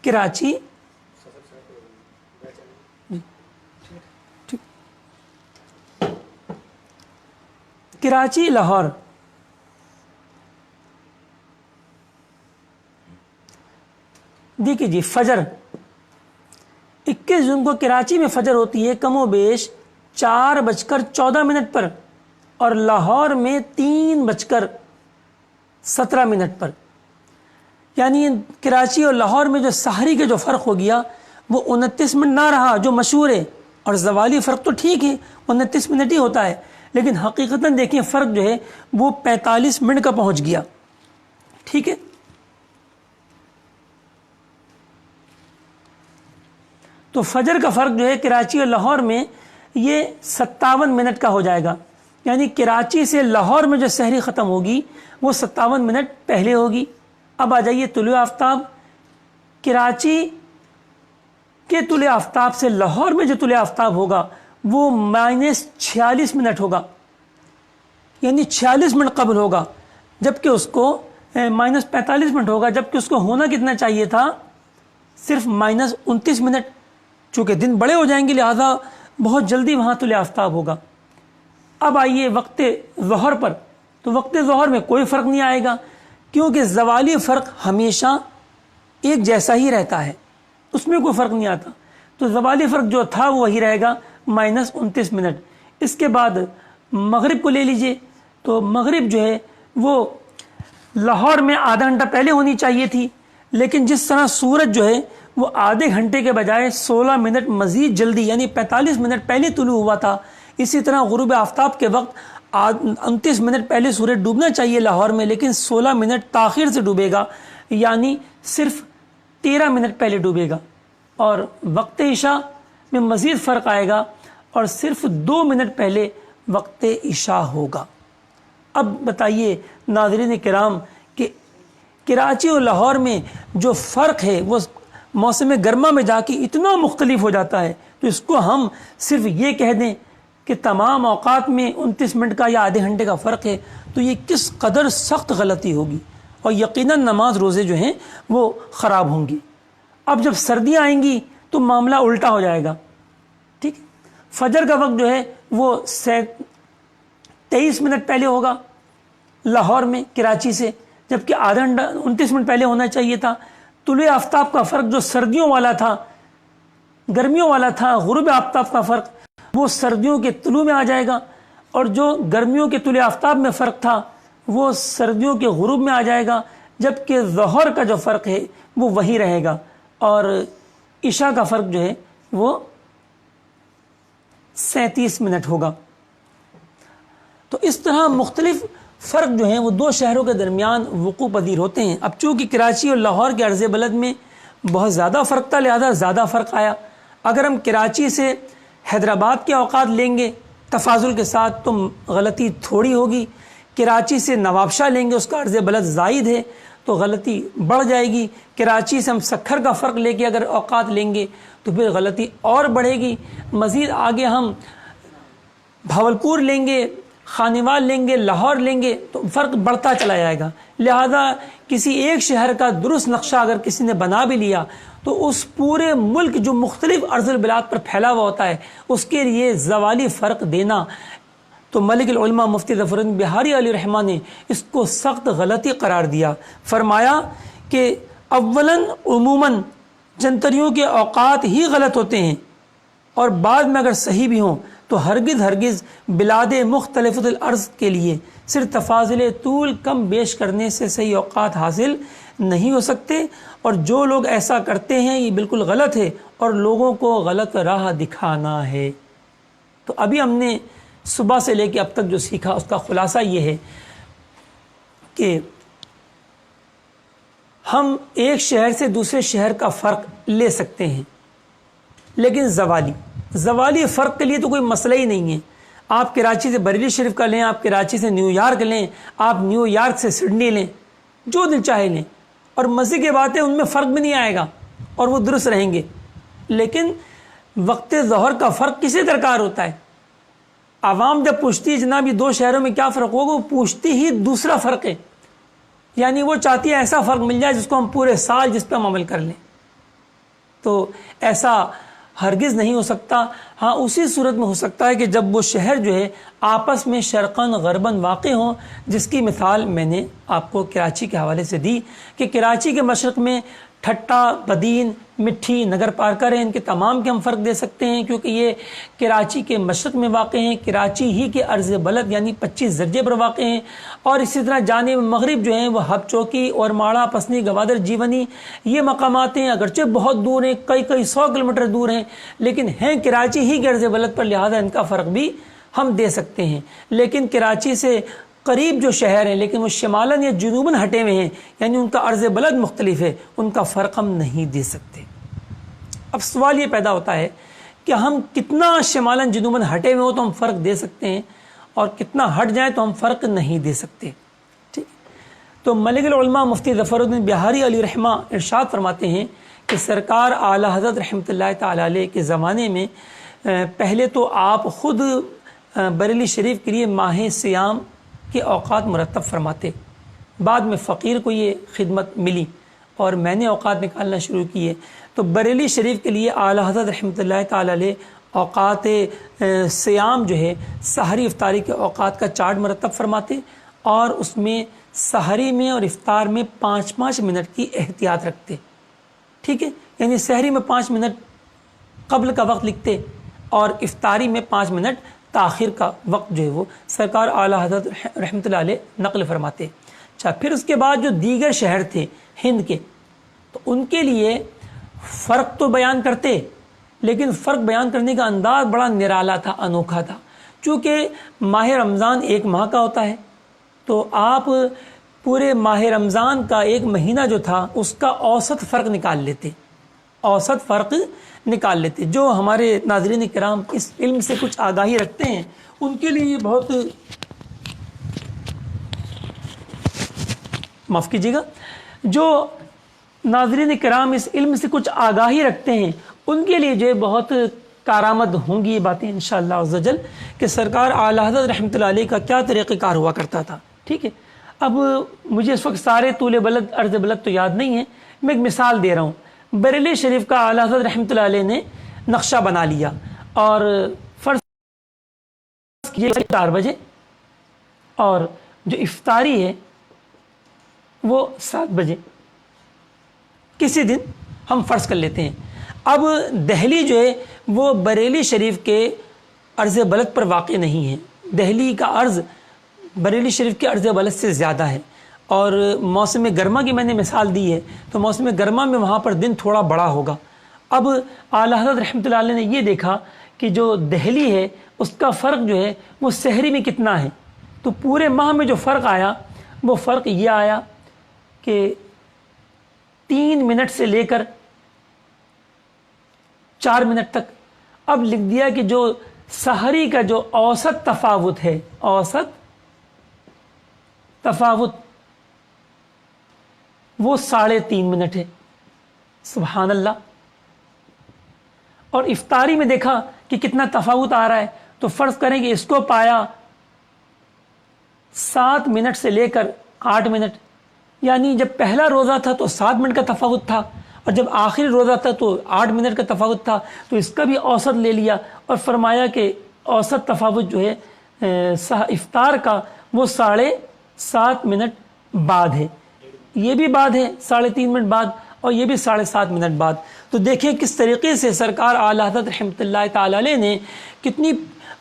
کراچی کراچی لاہور، دیکھیے جی فجر 21 جون کو کراچی میں فجر ہوتی ہے کم و بیش 4:14 پر اور لاہور میں 3:17 پر. یعنی کراچی اور لاہور میں جو سحری کے جو فرق ہو گیا وہ 29 منٹ نہ رہا جو مشہور ہے. اور زوالی فرق تو ٹھیک ہے 29 منٹ ہی ہوتا ہے، لیکن حقیقتاً دیکھیں فرق جو ہے وہ 45 منٹ کا پہنچ گیا. ٹھیک ہے، تو فجر کا فرق جو ہے کراچی اور لاہور میں یہ 57 منٹ کا ہو جائے گا. یعنی کراچی سے لاہور میں جو سحری ختم ہوگی وہ 57 منٹ پہلے ہوگی. اب آ جائیے طلوع آفتاب. کراچی کے طلوع آفتاب سے لاہور میں جو طلوع آفتاب ہوگا وہ -46 منٹ ہوگا، یعنی 46 منٹ قبل ہوگا، جبکہ اس کو -45 منٹ ہوگا، جبکہ اس کو ہونا کتنا چاہیے تھا؟ صرف -29 منٹ. چونکہ دن بڑے ہو جائیں گے لہذا بہت جلدی وہاں طلوع آفتاب ہوگا. اب آئیے وقت ظہر پر. تو وقت ظہر میں کوئی فرق نہیں آئے گا، کیونکہ زوالی فرق ہمیشہ ایک جیسا ہی رہتا ہے، اس میں کوئی فرق نہیں آتا. تو زوالی فرق جو تھا وہ وہی رہے گا -29 منٹ. اس کے بعد مغرب کو لے لیجئے. تو مغرب جو ہے وہ لاہور میں آدھا گھنٹہ پہلے ہونی چاہیے تھی، لیکن جس طرح سورج جو ہے وہ آدھے گھنٹے کے بجائے 16 منٹ مزید جلدی یعنی 45 منٹ پہلے طلوع ہوا تھا، اسی طرح غروب آفتاب کے وقت 29 منٹ پہلے سورج ڈوبنا چاہیے لاہور میں، لیکن 16 منٹ تاخیر سے ڈوبے گا، یعنی صرف 13 منٹ پہلے ڈوبے گا. اور وقت عشاء میں مزید فرق آئے گا اور صرف 2 منٹ پہلے وقت عشاء ہوگا. اب بتائیے ناظرین کرام کہ کراچی اور لاہور میں جو فرق ہے وہ موسم گرما میں جا کے اتنا مختلف ہو جاتا ہے، تو اس کو ہم صرف یہ کہہ دیں کہ تمام اوقات میں 29 منٹ کا یا آدھے گھنٹے کا فرق ہے، تو یہ کس قدر سخت غلطی ہوگی اور یقیناً نماز روزے جو ہیں وہ خراب ہوں گی. اب جب سردیاں آئیں گی تو معاملہ الٹا ہو جائے گا. ٹھیک، فجر کا وقت جو ہے وہ 23 منٹ پہلے ہوگا لاہور میں کراچی سے، جبکہ آدھا گھنٹہ 29 منٹ پہلے ہونا چاہیے تھا. طلوع آفتاب کا فرق جو سردیوں والا تھا گرمیوں والا تھا، غروب آفتاب کا فرق وہ سردیوں کے طلوع میں آ جائے گا، اور جو گرمیوں کے طلوع آفتاب میں فرق تھا وہ سردیوں کے غروب میں آ جائے گا، جبکہ ظہر کا جو فرق ہے وہ وہی رہے گا، اور عشاء کا فرق جو ہے وہ 37 منٹ ہوگا. تو اس طرح مختلف فرق جو ہیں وہ دو شہروں کے درمیان وقوع پذیر ہوتے ہیں. اب چونکہ کراچی اور لاہور کے عرض بلد میں بہت زیادہ فرق تھا لہذا زیادہ فرق آیا. اگر ہم کراچی سے حیدرآباد کے اوقات لیں گے تفاضل کے ساتھ تو غلطی تھوڑی ہوگی. کراچی سے نوابشاہ لیں گے، اس کا عرض بلد زائد ہے تو غلطی بڑھ جائے گی. کراچی سے ہم سکھر کا فرق لے کے اگر اوقات لیں گے تو پھر غلطی اور بڑھے گی. مزید آگے ہم بھاولپور لیں گے، خانیوال لیں گے، لاہور لیں گے تو فرق بڑھتا چلا جائے گا. لہذا کسی ایک شہر کا درست نقشہ اگر کسی نے بنا بھی لیا تو اس پورے ملک جو مختلف ارض البلاد پر پھیلا ہوا ہوتا ہے اس کے لیے زوالی فرق دینا، تو ملک العلماء مفتی ظفر الدین بہاری علیہ الرحمہ نے اس کو سخت غلطی قرار دیا. فرمایا کہ اولاً عموماً جنتریوں کے اوقات ہی غلط ہوتے ہیں، اور بعد میں اگر صحیح بھی ہوں تو ہرگز بلاد مختلف الارض کے لیے صرف تفاضل طول کم بیش کرنے سے صحیح اوقات حاصل نہیں ہو سکتے، اور جو لوگ ایسا کرتے ہیں یہ بالکل غلط ہے اور لوگوں کو غلط راہ دکھانا ہے. تو ابھی ہم نے صبح سے لے کے اب تک جو سیکھا اس کا خلاصہ یہ ہے کہ ہم ایک شہر سے دوسرے شہر کا فرق لے سکتے ہیں، لیکن زوالی فرق کے لیے تو کوئی مسئلہ ہی نہیں ہے. آپ کراچی سے بریلی شریف کا لیں، آپ کراچی سے نیو یارک لیں، آپ نیو یارک سے سڈنی لیں، جو دل چاہے لیں، اور مزے کی بات ہے ان میں فرق بھی نہیں آئے گا اور وہ درست رہیں گے. لیکن وقت ظہر کا فرق کسے درکار ہوتا ہے؟ عوام جب پوچھتی ہے جناب یہ دو شہروں میں کیا فرق ہوگا، وہ پوچھتی ہی دوسرا فرق ہے، یعنی وہ چاہتی ہے ایسا فرق مل جائے جس کو ہم پورے سال جس پہ ہم عمل کر لیں. تو ایسا ہرگز نہیں ہو سکتا. ہاں اسی صورت میں ہو سکتا ہے کہ جب وہ شہر جو ہے آپس میں شرقاً غرباً واقع ہوں، جس کی مثال میں نے آپ کو کراچی کے حوالے سے دی کہ کراچی کے مشرق میں ٹھٹا، بدین، مٹھی، نگر پارکر ہیں، ان کے تمام کے ہم فرق دے سکتے ہیں، کیونکہ یہ کراچی کے مشرق میں واقع ہیں، کراچی ہی کے عرض بلد یعنی 25 درجے پر واقع ہیں، اور اسی طرح جانب مغرب جو ہیں وہ ہب چوکی اور ماڑا، پسنی، گوادر، جیونی، یہ مقامات ہیں، اگرچہ بہت دور ہیں، کئی 100 کلومیٹر دور ہیں، لیکن ہیں کراچی ہی کے عرض بلد پر، لہذا ان کا فرق بھی ہم دے سکتے ہیں۔ لیکن کراچی سے قریب جو شہر ہیں لیکن وہ شمالاً یا جنوباً ہٹے ہوئے ہیں، یعنی ان کا عرض بلد مختلف ہے، ان کا فرق ہم نہیں دے سکتے۔ اب سوال یہ پیدا ہوتا ہے کہ ہم کتنا شمالاً جنوباً ہٹے ہوئے ہو تو ہم فرق دے سکتے ہیں، اور کتنا ہٹ جائیں تو ہم فرق نہیں دے سکتے۔ ٹھیک، تو ملک العلماء مفتی ظفر الدین بہاری علیہ رحمہ ارشاد فرماتے ہیں کہ سرکار اعلیٰ حضرت رحمۃ اللہ تعالی علیہ کے زمانے میں پہلے تو آپ خود بریلی شریف کے لیے ماہ سیام کے اوقات مرتب فرماتے، بعد میں فقیر کو یہ خدمت ملی اور میں نے اوقات نکالنا شروع کیے، تو بریلی شریف کے لیے اعلیٰ حضرت رحمۃ اللہ تعالی علیہ اوقات سیام جو ہے سحری افطاری کے اوقات کا چارٹ مرتب فرماتے، اور اس میں سحری میں اور افطار میں 5 منٹ کی احتیاط رکھتے۔ ٹھیک ہے، یعنی سحری میں 5 منٹ قبل کا وقت لکھتے اور افطاری میں 5 منٹ تاخیر کا وقت جو ہے وہ سرکار اعلیٰ حضرت رحمۃ اللہ علیہ نقل فرماتے۔ اچھا، پھر اس کے بعد جو دیگر شہر تھے ہند کے، تو ان کے لیے فرق تو بیان کرتے، لیکن فرق بیان کرنے کا انداز بڑا نرالا تھا، انوکھا تھا۔ چونکہ ماہ رمضان 1 ماہ کا ہوتا ہے، تو آپ پورے ماہ رمضان کا 1 مہینہ جو تھا اس کا اوسط فرق نکال لیتے، اوسط فرق نکال لیتے۔ جو ہمارے ناظرین کرام اس علم سے کچھ آگاہی رکھتے ہیں ان کے لیے یہ بہت، معاف کیجیے گا، جو ناظرین کرام اس علم سے کچھ آگاہی رکھتے ہیں ان کے لیے جو بہت کارآمد ہوں گی یہ باتیں انشاءاللہ عز و جل، کہ سرکار اعلیٰ حضرت رحمۃ اللہ علیہ کا کیا طریقہ کار ہوا کرتا تھا۔ ٹھیک ہے، اب مجھے اس وقت سارے طول بلد عرض بلد تو یاد نہیں ہے، میں ایک مثال دے رہا ہوں۔ بریلی شریف کا اعلیٰ حضرت رحمۃ اللہ علیہ نے نقشہ بنا لیا، اور فرض کیجیے 4 بجے، اور جو افطاری ہے وہ 7 بجے، کسی دن ہم فرض کر لیتے ہیں۔ اب دہلی جو ہے وہ بریلی شریف کے عرض بلد پر واقع نہیں ہے، دہلی کا عرض بریلی شریف کے عرض بلد سے زیادہ ہے، اور موسم گرما کی میں نے مثال دی ہے، تو موسم گرما میں وہاں پر دن تھوڑا بڑا ہوگا۔ اب اعلیٰ حضرت رحمۃ اللہ علیہ نے یہ دیکھا کہ جو دہلی ہے اس کا فرق جو ہے وہ سحری میں کتنا ہے، تو پورے ماہ میں جو فرق آیا وہ فرق یہ آیا کہ 3 منٹ سے لے کر 4 منٹ تک۔ اب لکھ دیا کہ جو سحری کا جو اوسط تفاوت ہے، اوسط تفاوت وہ 3.5 منٹ ہے۔ سبحان اللہ۔ اور افطاری میں دیکھا کہ کتنا تفاوت آ رہا ہے، تو فرض کریں کہ اس کو پایا 7 منٹ سے لے کر 8 منٹ، یعنی جب پہلا روزہ تھا تو 7 منٹ کا تفاوت تھا، اور جب آخری روزہ تھا تو 8 منٹ کا تفاوت تھا، تو اس کا بھی اوسط لے لیا اور فرمایا کہ اوسط تفاوت جو ہے افطار کا وہ 7.5 منٹ بعد ہے، یہ بھی بعد ہے 3.5 منٹ بعد، اور یہ بھی 7.5 منٹ بعد۔ تو دیکھیں کس طریقے سے سرکار اعلیٰ حضرت رحمۃ اللہ تعالی علیہ نے کتنی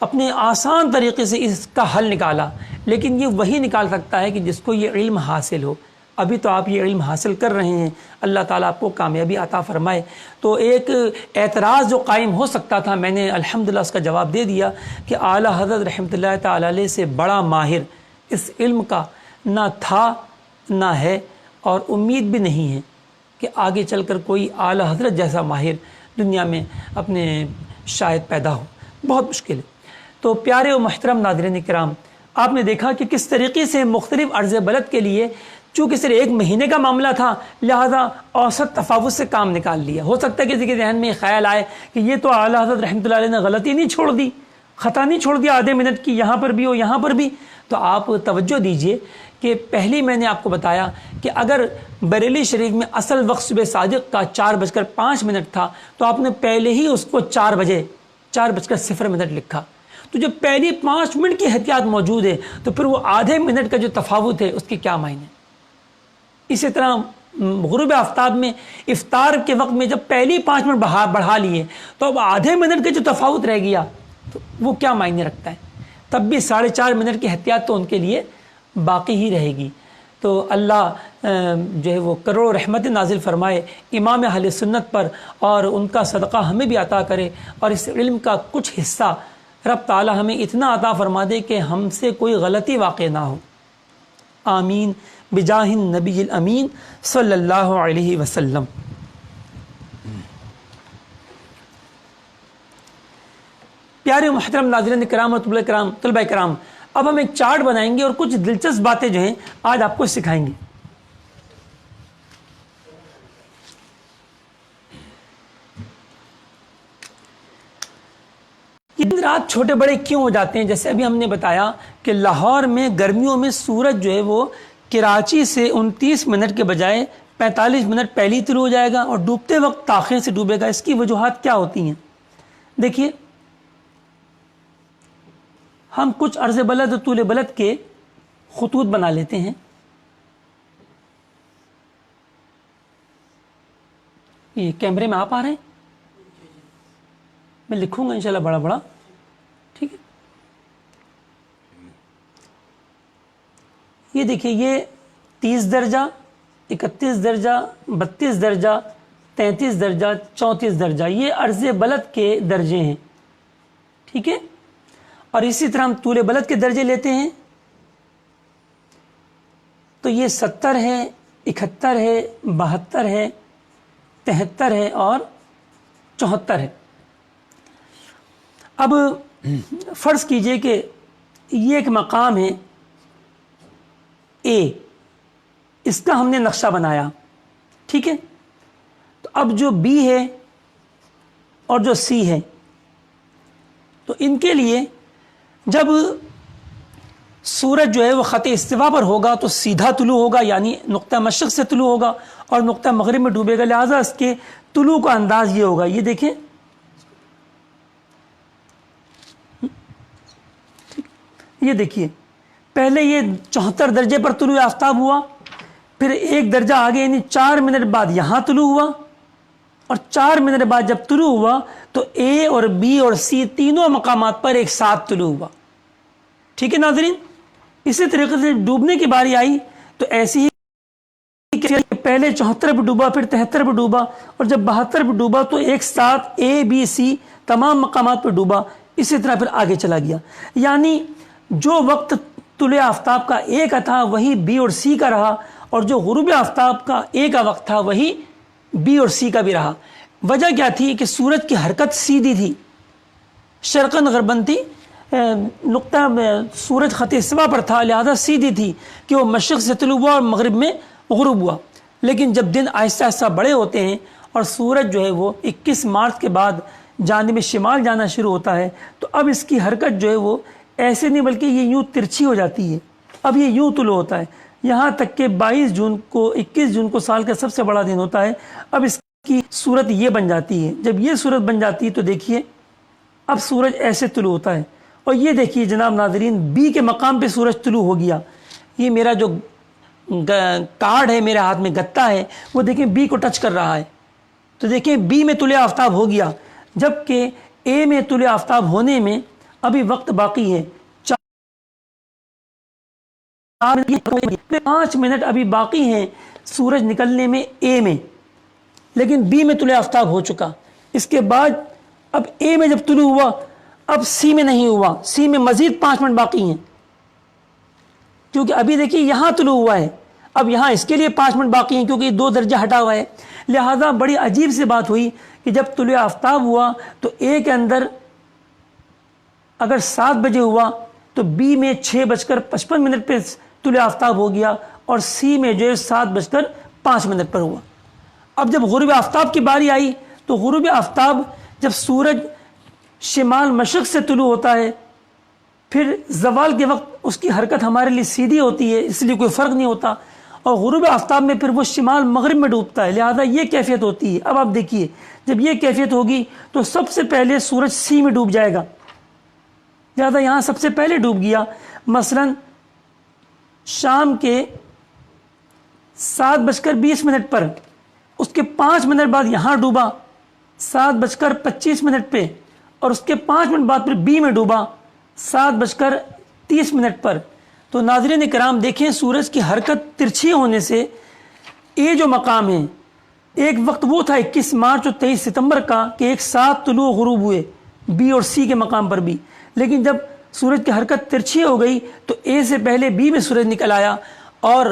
اپنے آسان طریقے سے اس کا حل نکالا، لیکن یہ وہی نکال سکتا ہے کہ جس کو یہ علم حاصل ہو۔ ابھی تو آپ یہ علم حاصل کر رہے ہیں، اللہ تعالیٰ آپ کو کامیابی عطا فرمائے۔ تو ایک اعتراض جو قائم ہو سکتا تھا میں نے الحمدللہ اس کا جواب دے دیا کہ اعلیٰ حضرت رحمۃ اللہ تعالی علیہ سے بڑا ماہر اس علم کا نہ تھا نہ ہے، اور امید بھی نہیں ہے کہ آگے چل کر کوئی اعلیٰ حضرت جیسا ماہر دنیا میں اپنے شاید پیدا ہو، بہت مشکل ہے۔ تو پیارے و محترم ناظرین کرام، آپ نے دیکھا کہ کس طریقے سے مختلف عرض بلد کے لیے چونکہ صرف 1 مہینے کا معاملہ تھا لہذا اوسط تفاوت سے کام نکال لیا۔ ہو سکتا ہے کسی کے ذہن میں خیال آئے کہ یہ تو اعلیٰ حضرت رحمۃ اللہ علیہ نے غلطی نہیں چھوڑ دی، خطا نہیں چھوڑ دیا آدھے منٹ کی، یہاں پر بھی ہو یہاں پر بھی۔ تو آپ توجہ دیجئے کہ پہلی میں نے آپ کو بتایا کہ اگر بریلی شریف میں اصل وقت صبح صادق کا 4:05 تھا تو آپ نے پہلے ہی اس کو 4:0 لکھا، تو جو پہلی 5 منٹ کی احتیاط موجود ہے تو پھر وہ آدھے منٹ کا جو تفاوت ہے اس کے کیا معنی۔ اسی طرح غروب آفتاب میں افطار کے وقت میں جب پہلی 5 منٹ بڑھا لیے تو اب آدھے منٹ کا جو تفاوت رہ گیا تو وہ کیا معنی رکھتا ہے؟ تب بھی 4.5 منٹ کی احتیاط تو ان کے لیے باقی ہی رہے گی۔ تو اللہ جو ہے وہ کروڑوں رحمت نازل فرمائے امام اہل سنت پر، اور ان کا صدقہ ہمیں بھی عطا کرے، اور اس علم کا کچھ حصہ رب تعالی ہمیں اتنا عطا فرما دے کہ ہم سے کوئی غلطی واقع نہ ہو۔ آمین بجاہ النبی الامین صلی اللہ علیہ وسلم۔ پیارے محترم ناظرین کرام اور طلبہ کرام، اب ہم ایک چارٹ بنائیں گے اور کچھ دلچسپ باتیں جو ہیں آج آپ کو سکھائیں گے۔ یہ دن رات چھوٹے بڑے کیوں ہو جاتے ہیں؟ جیسے ابھی ہم نے بتایا کہ لاہور میں گرمیوں میں سورج جو ہے وہ کراچی سے 29 منٹ کے بجائے 45 منٹ پہلی طلوع ہو جائے گا اور ڈوبتے وقت تاخیر سے ڈوبے گا۔ اس کی وجوہات کیا ہوتی ہیں؟ دیکھیے، ہم کچھ عرض بلد اور طول بلد کے خطوط بنا لیتے ہیں۔ یہ کیمرے میں آپ آ رہے ہیں؟ میں لکھوں گا انشاءاللہ بڑا بڑا، ٹھیک ہے؟ یہ دیکھیے، یہ 30 درجہ، 31 درجہ، 32 درجہ، 33 درجہ، 34 درجہ، یہ عرض بلد کے درجے ہیں، ٹھیک ہے؟ اور اسی طرح ہم طول بلد کے درجے لیتے ہیں تو یہ 70 ہے، 71 ہے، 72 ہے، 73 ہے اور 74 ہے۔ اب فرض کیجئے کہ یہ ایک مقام ہے اے، اس کا ہم نے نقشہ بنایا، ٹھیک ہے؟ تو اب جو بی ہے اور جو سی ہے، تو ان کے لیے جب سورج جو ہے وہ خط استوا پر ہوگا تو سیدھا طلوع ہوگا، یعنی نقطہ مشرق سے طلوع ہوگا اور نقطہ مغرب میں ڈوبے گا، لہذا اس کے طلوع کا انداز یہ ہوگا۔ یہ دیکھیں، یہ دیکھیے، پہلے یہ 74 درجے پر طلوع آفتاب ہوا، پھر ایک درجہ آگے یعنی 4 منٹ بعد یہاں طلوع ہوا، اور 4 منٹ بعد جب طلوع ہوا تو اے اور بی اور سی تینوں مقامات پر ایک ساتھ طلوع ہوا، ٹھیک ہے ناظرین؟ اسی طریقے سے ڈوبنے کی باری آئی تو ایسی ہی پہلے 74 پہ ڈوبا، پھر 73 پہ ڈوبا، اور جب 72 پہ ڈوبا تو ایک ساتھ اے بی سی تمام مقامات پہ ڈوبا، اسی طرح پھر آگے چلا گیا۔ یعنی جو وقت طلوع آفتاب کا اے کا تھا وہی بی اور سی کا رہا، اور جو غروب آفتاب کا اے کا وقت تھا وہی بی اور سی کا بھی رہا۔ وجہ کیا تھی کہ سورج کی حرکت سیدھی تھی، شرقاً غرباً تھی، نقطہ سورج خط استوا پر تھا، لہذا سیدھی تھی کہ وہ مشرق سے طلوع ہوا اور مغرب میں غروب ہوا۔ لیکن جب دن آہستہ آہستہ بڑے ہوتے ہیں اور سورج جو ہے وہ 21 مارچ کے بعد جانب شمال جانا شروع ہوتا ہے تو اب اس کی حرکت جو ہے وہ ایسے نہیں بلکہ یہ یوں ترچھی ہو جاتی ہے، اب یہ یوں طلوع ہوتا ہے، یہاں تک کہ 21 جون کو سال کا سب سے بڑا دن ہوتا ہے۔ اب اس کی صورت یہ بن جاتی ہے، جب یہ صورت بن جاتی ہے تو دیکھیے اب سورج ایسے طلوع ہوتا ہے، اور یہ دیکھیے جناب ناظرین بی کے مقام پہ سورج طلوع ہو گیا۔ یہ میرا جو کارڈ ہے میرے ہاتھ میں گتا ہے وہ دیکھیں بی کو ٹچ کر رہا ہے، تو دیکھیں بی میں طلوع آفتاب ہو گیا، جبکہ اے میں طلوع آفتاب ہونے میں ابھی وقت باقی ہے، 5 منٹ ابھی باقی ہیں سورج نکلنے میں اے میں، لیکن بی میں طلوع آفتاب ہو چکا۔ اس کے بعد اب اے میں جب طلوع ہوا اب سی میں نہیں ہوا، سی میں مزید 5 منٹ باقی ہیں، کیونکہ ابھی دیکھیے یہاں طلوع ہوا ہے، اب یہاں اس کے لیے 5 منٹ باقی ہیں کیونکہ 2 درجہ ہٹا ہوا ہے۔ لہذا بڑی عجیب سی بات ہوئی کہ جب طلوع آفتاب ہوا تو اے کے اندر اگر 7 بجے ہوا تو بی میں 6:55 پہ طلوع آفتاب ہو گیا، اور سی میں جو ہے 7:05 پر ہوا۔ اب جب غروب آفتاب کی باری آئی تو غروب آفتاب جب سورج شمال مشرق سے طلوع ہوتا ہے پھر زوال کے وقت اس کی حرکت ہمارے لیے سیدھی ہوتی ہے، اس لیے کوئی فرق نہیں ہوتا، اور غروب آفتاب میں پھر وہ شمال مغرب میں ڈوبتا ہے، لہذا یہ کیفیت ہوتی ہے۔ اب آپ دیکھیے جب یہ کیفیت ہوگی تو سب سے پہلے سورج سی میں ڈوب جائے گا، لہذا یہاں سب سے پہلے ڈوب گیا۔ مثلا شام کے 7:20 پر، اس کے 5 منٹ بعد یہاں ڈوبا 7:25 پہ، اور اس کے 5 منٹ بعد پھر بی میں ڈوبا 7:30 پر۔ تو ناظرین کرام دیکھیں، سورج کی حرکت ترچھی ہونے سے یہ جو مقام ہے، ایک وقت وہ تھا 21 مارچ اور 23 ستمبر کا کہ ایک ساتھ طلوع غروب ہوئے بی اور سی کے مقام پر بھی، لیکن جب سورج کی حرکت ترچھی ہو گئی تو اے سے پہلے بی میں سورج نکل آیا، اور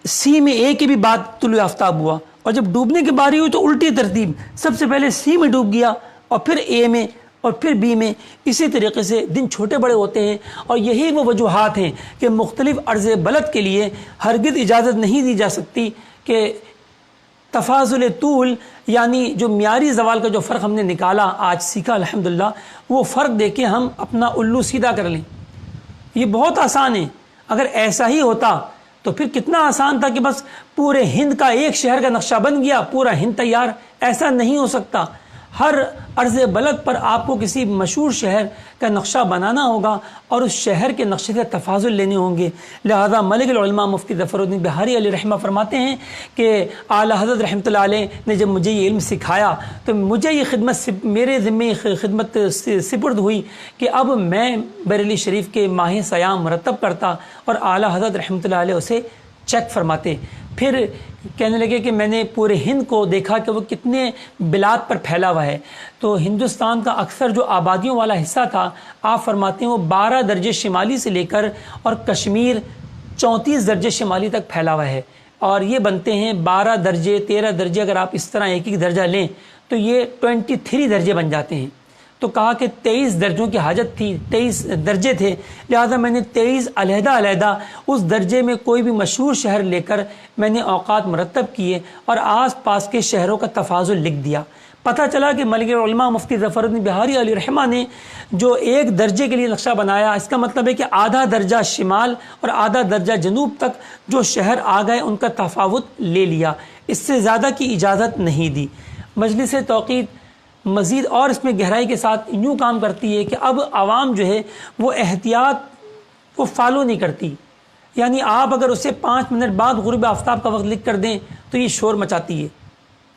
سی میں اے کے بھی بعد طلوع آفتاب ہوا، اور جب ڈوبنے کی باری ہوئی تو الٹی ترتیب، سب سے پہلے سی میں ڈوب گیا اور پھر اے میں اور پھر بی میں۔ اسی طریقے سے دن چھوٹے بڑے ہوتے ہیں، اور یہی وہ وجوہات ہیں کہ مختلف عرض بلد کے لیے ہرگز اجازت نہیں دی جا سکتی کہ تفاضل طول، یعنی جو معیاری زوال کا جو فرق ہم نے نکالا، آج سیکھا الحمدللہ، وہ فرق دے کے ہم اپنا الو سیدھا کر لیں۔ یہ بہت آسان ہے، اگر ایسا ہی ہوتا تو پھر کتنا آسان تھا کہ بس پورے ہند کا ایک شہر کا نقشہ بن گیا، پورا ہند تیار۔ ایسا نہیں ہو سکتا، ہر عرض بلد پر آپ کو کسی مشہور شہر کا نقشہ بنانا ہوگا اور اس شہر کے نقشے سے تفاضل لینے ہوں گے۔ لہذا ملک العلماء مفتی ظفر الدین بہاری علیہ رحمہ فرماتے ہیں کہ اعلیٰ حضرت رحمۃ اللہ علیہ نے جب مجھے یہ علم سکھایا تو مجھے یہ خدمت، میرے ذمے خدمت سپرد ہوئی کہ اب میں بریلی شریف کے ماہ سیام مرتب کرتا، اور اعلیٰ حضرت رحمۃ اللہ علیہ اسے چیک فرماتے۔ پھر کہنے لگے کہ میں نے پورے ہند کو دیکھا کہ وہ کتنے بلاد پر پھیلا ہوا ہے، تو ہندوستان کا اکثر جو آبادیوں والا حصہ تھا، آپ فرماتے ہیں وہ 12 درجے شمالی سے لے کر اور کشمیر 34 درجے شمالی تک پھیلا ہوا ہے، اور یہ بنتے ہیں 12 درجے 13 درجے، اگر آپ اس طرح ایک ایک درجہ لیں تو یہ 23 درجے بن جاتے ہیں۔ تو کہا کہ 23 درجوں کی حاجت تھی، 23 درجے تھے، لہذا میں نے 23 علیحدہ علیحدہ اس درجے میں کوئی بھی مشہور شہر لے کر میں نے اوقات مرتب کیے اور آس پاس کے شہروں کا تفاضل لکھ دیا۔ پتہ چلا کہ ملک العلماء مفتی ظفر الدین بہاری علیہ رحمہ نے جو ایک درجے کے لیے نقشہ بنایا، اس کا مطلب ہے کہ آدھا درجہ شمال اور آدھا درجہ جنوب تک جو شہر آ گئے ان کا تفاوت لے لیا، اس سے زیادہ کی اجازت نہیں دی۔ مجلس توقیت مزید اور اس میں گہرائی کے ساتھ یوں کام کرتی ہے کہ اب عوام جو ہے وہ احتیاط کو فالو نہیں کرتی، یعنی آپ اگر اسے 5 منٹ بعد غروب آفتاب کا وقت لکھ کر دیں تو یہ شور مچاتی ہے،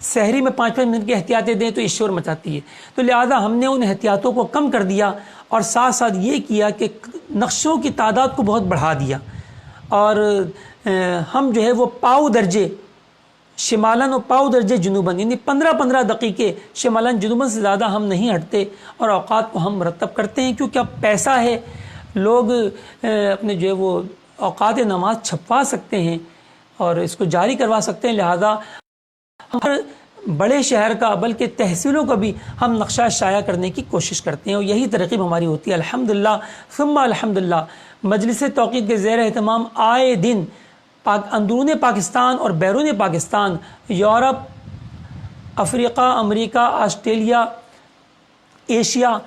سحری میں 5 منٹ کی احتیاطیں دیں تو یہ شور مچاتی ہے۔ تو لہذا ہم نے ان احتیاطوں کو کم کر دیا، اور ساتھ ساتھ یہ کیا کہ نقشوں کی تعداد کو بہت بڑھا دیا، اور ہم جو ہے وہ پاؤ درجے شمالن اور پاؤ درجے جنوباً، یعنی 15 دقیقے شمالن جنوباً سے زیادہ ہم نہیں ہٹتے، اور اوقات کو ہم مرتب کرتے ہیں، کیونکہ اب پیسہ ہے، لوگ اپنے جو ہے وہ اوقات نماز چھپوا سکتے ہیں اور اس کو جاری کروا سکتے ہیں، لہذا ہر بڑے شہر کا بلکہ تحصیلوں کا بھی ہم نقشہ شائع کرنے کی کوشش کرتے ہیں، اور یہی ترغیب ہماری ہوتی ہے الحمدللہ ثم الحمدللہ۔ مجلس توقیت کے زیر اہتمام آئے دن اندرون پاکستان اور بیرون پاکستان، یورپ، افریقہ، امریکہ، آسٹریلیا، ایشیا،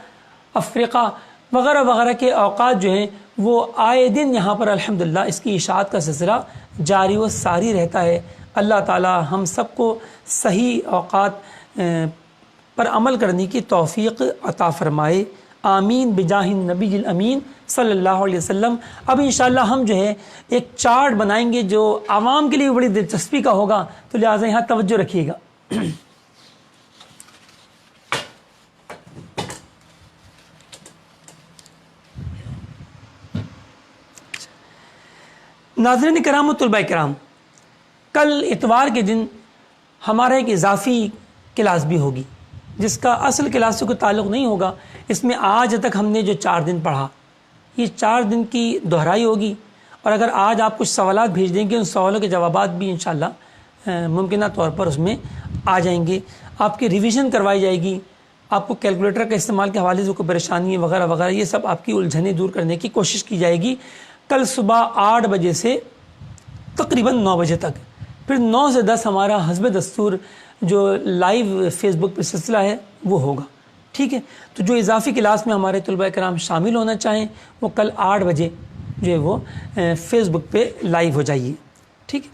افریقہ وغیرہ وغیرہ کے اوقات جو ہیں وہ آئے دن یہاں پر الحمدللہ اس کی اشاعت کا سلسلہ جاری و ساری رہتا ہے۔ اللہ تعالی ہم سب کو صحیح اوقات پر عمل کرنے کی توفیق عطا فرمائے، آمین بجاہ النبی الامین صلی اللہ علیہ وسلم۔ اب انشاءاللہ ہم جو ہے ایک چارٹ بنائیں گے جو عوام کے لیے بڑی دلچسپی کا ہوگا، تو لہٰذا یہاں توجہ رکھیے گا۔ ناظرین کرام و طلباء کرام، کل اتوار کے دن ہمارا ایک اضافی کلاس بھی ہوگی جس کا اصل کلاس سے کوئی تعلق نہیں ہوگا۔ اس میں آج تک ہم نے جو 4 دن پڑھا، یہ 4 دن کی دہرائی ہوگی، اور اگر آج آپ کچھ سوالات بھیج دیں گے ان سوالوں کے جوابات بھی انشاءاللہ ممکنہ طور پر اس میں آ جائیں گے، آپ کی ریویژن کروائی جائے گی، آپ کو کیلکولیٹر کے استعمال کے حوالے سے کوئی پریشانی وغیرہ وغیرہ یہ سب آپ کی الجھنیں دور کرنے کی کوشش کی جائے گی۔ کل صبح 8 بجے سے تقریباً 9 بجے تک، پھر 9 سے 10 ہمارا حسب دستور جو لائیو فیس بک پہ سلسلہ ہے وہ ہوگا، ٹھیک ہے؟ تو جو اضافی کلاس میں ہمارے طلباء کرام شامل ہونا چاہیں وہ کل 8 بجے جو ہے وہ فیس بک پہ لائیو ہو جائیے، ٹھیک ہے؟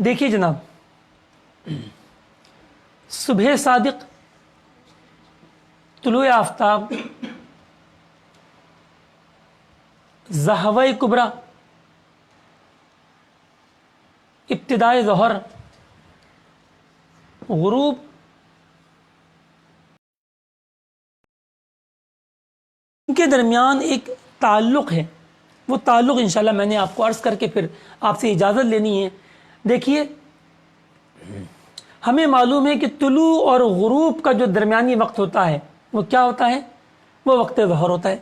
دیکھیے جناب، صبح صادق، طلوع آفتاب، زہوہ کبریٰ، ابتدائے ظہر غروب کے درمیان ایک تعلق ہے. وہ تعلق انشاءاللہ میں نے آپ کو عرض کر کے پھر آپ سے اجازت لینی ہے. دیکھیے ہمیں معلوم ہے کہ طلوع اور غروب کا جو درمیانی وقت ہوتا ہے وہ کیا ہوتا ہے؟ وہ وقت ظہر ہوتا ہے.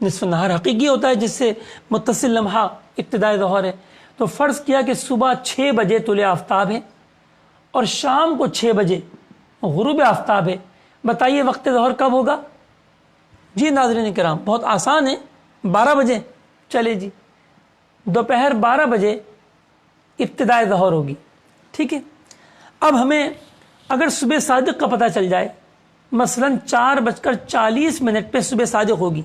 نصف النہار حقیقی ہوتا ہے جس سے متصل لمحہ ابتدائے ظہر ہے. تو فرض کیا کہ صبح 6 بجے طلوع آفتاب ہے اور شام کو 6 بجے غروب آفتاب ہے. بتائیے وقت ظہر کب ہوگا؟ جی ناظرین کرام بہت آسان ہے، 12 بجے. چلے جی دوپہر 12 بجے ابتدائے ظہر ہوگی. ٹھیک ہے. اب ہمیں اگر صبح صادق کا پتہ چل جائے، مثلا 4:40 پہ صبح صادق ہوگی،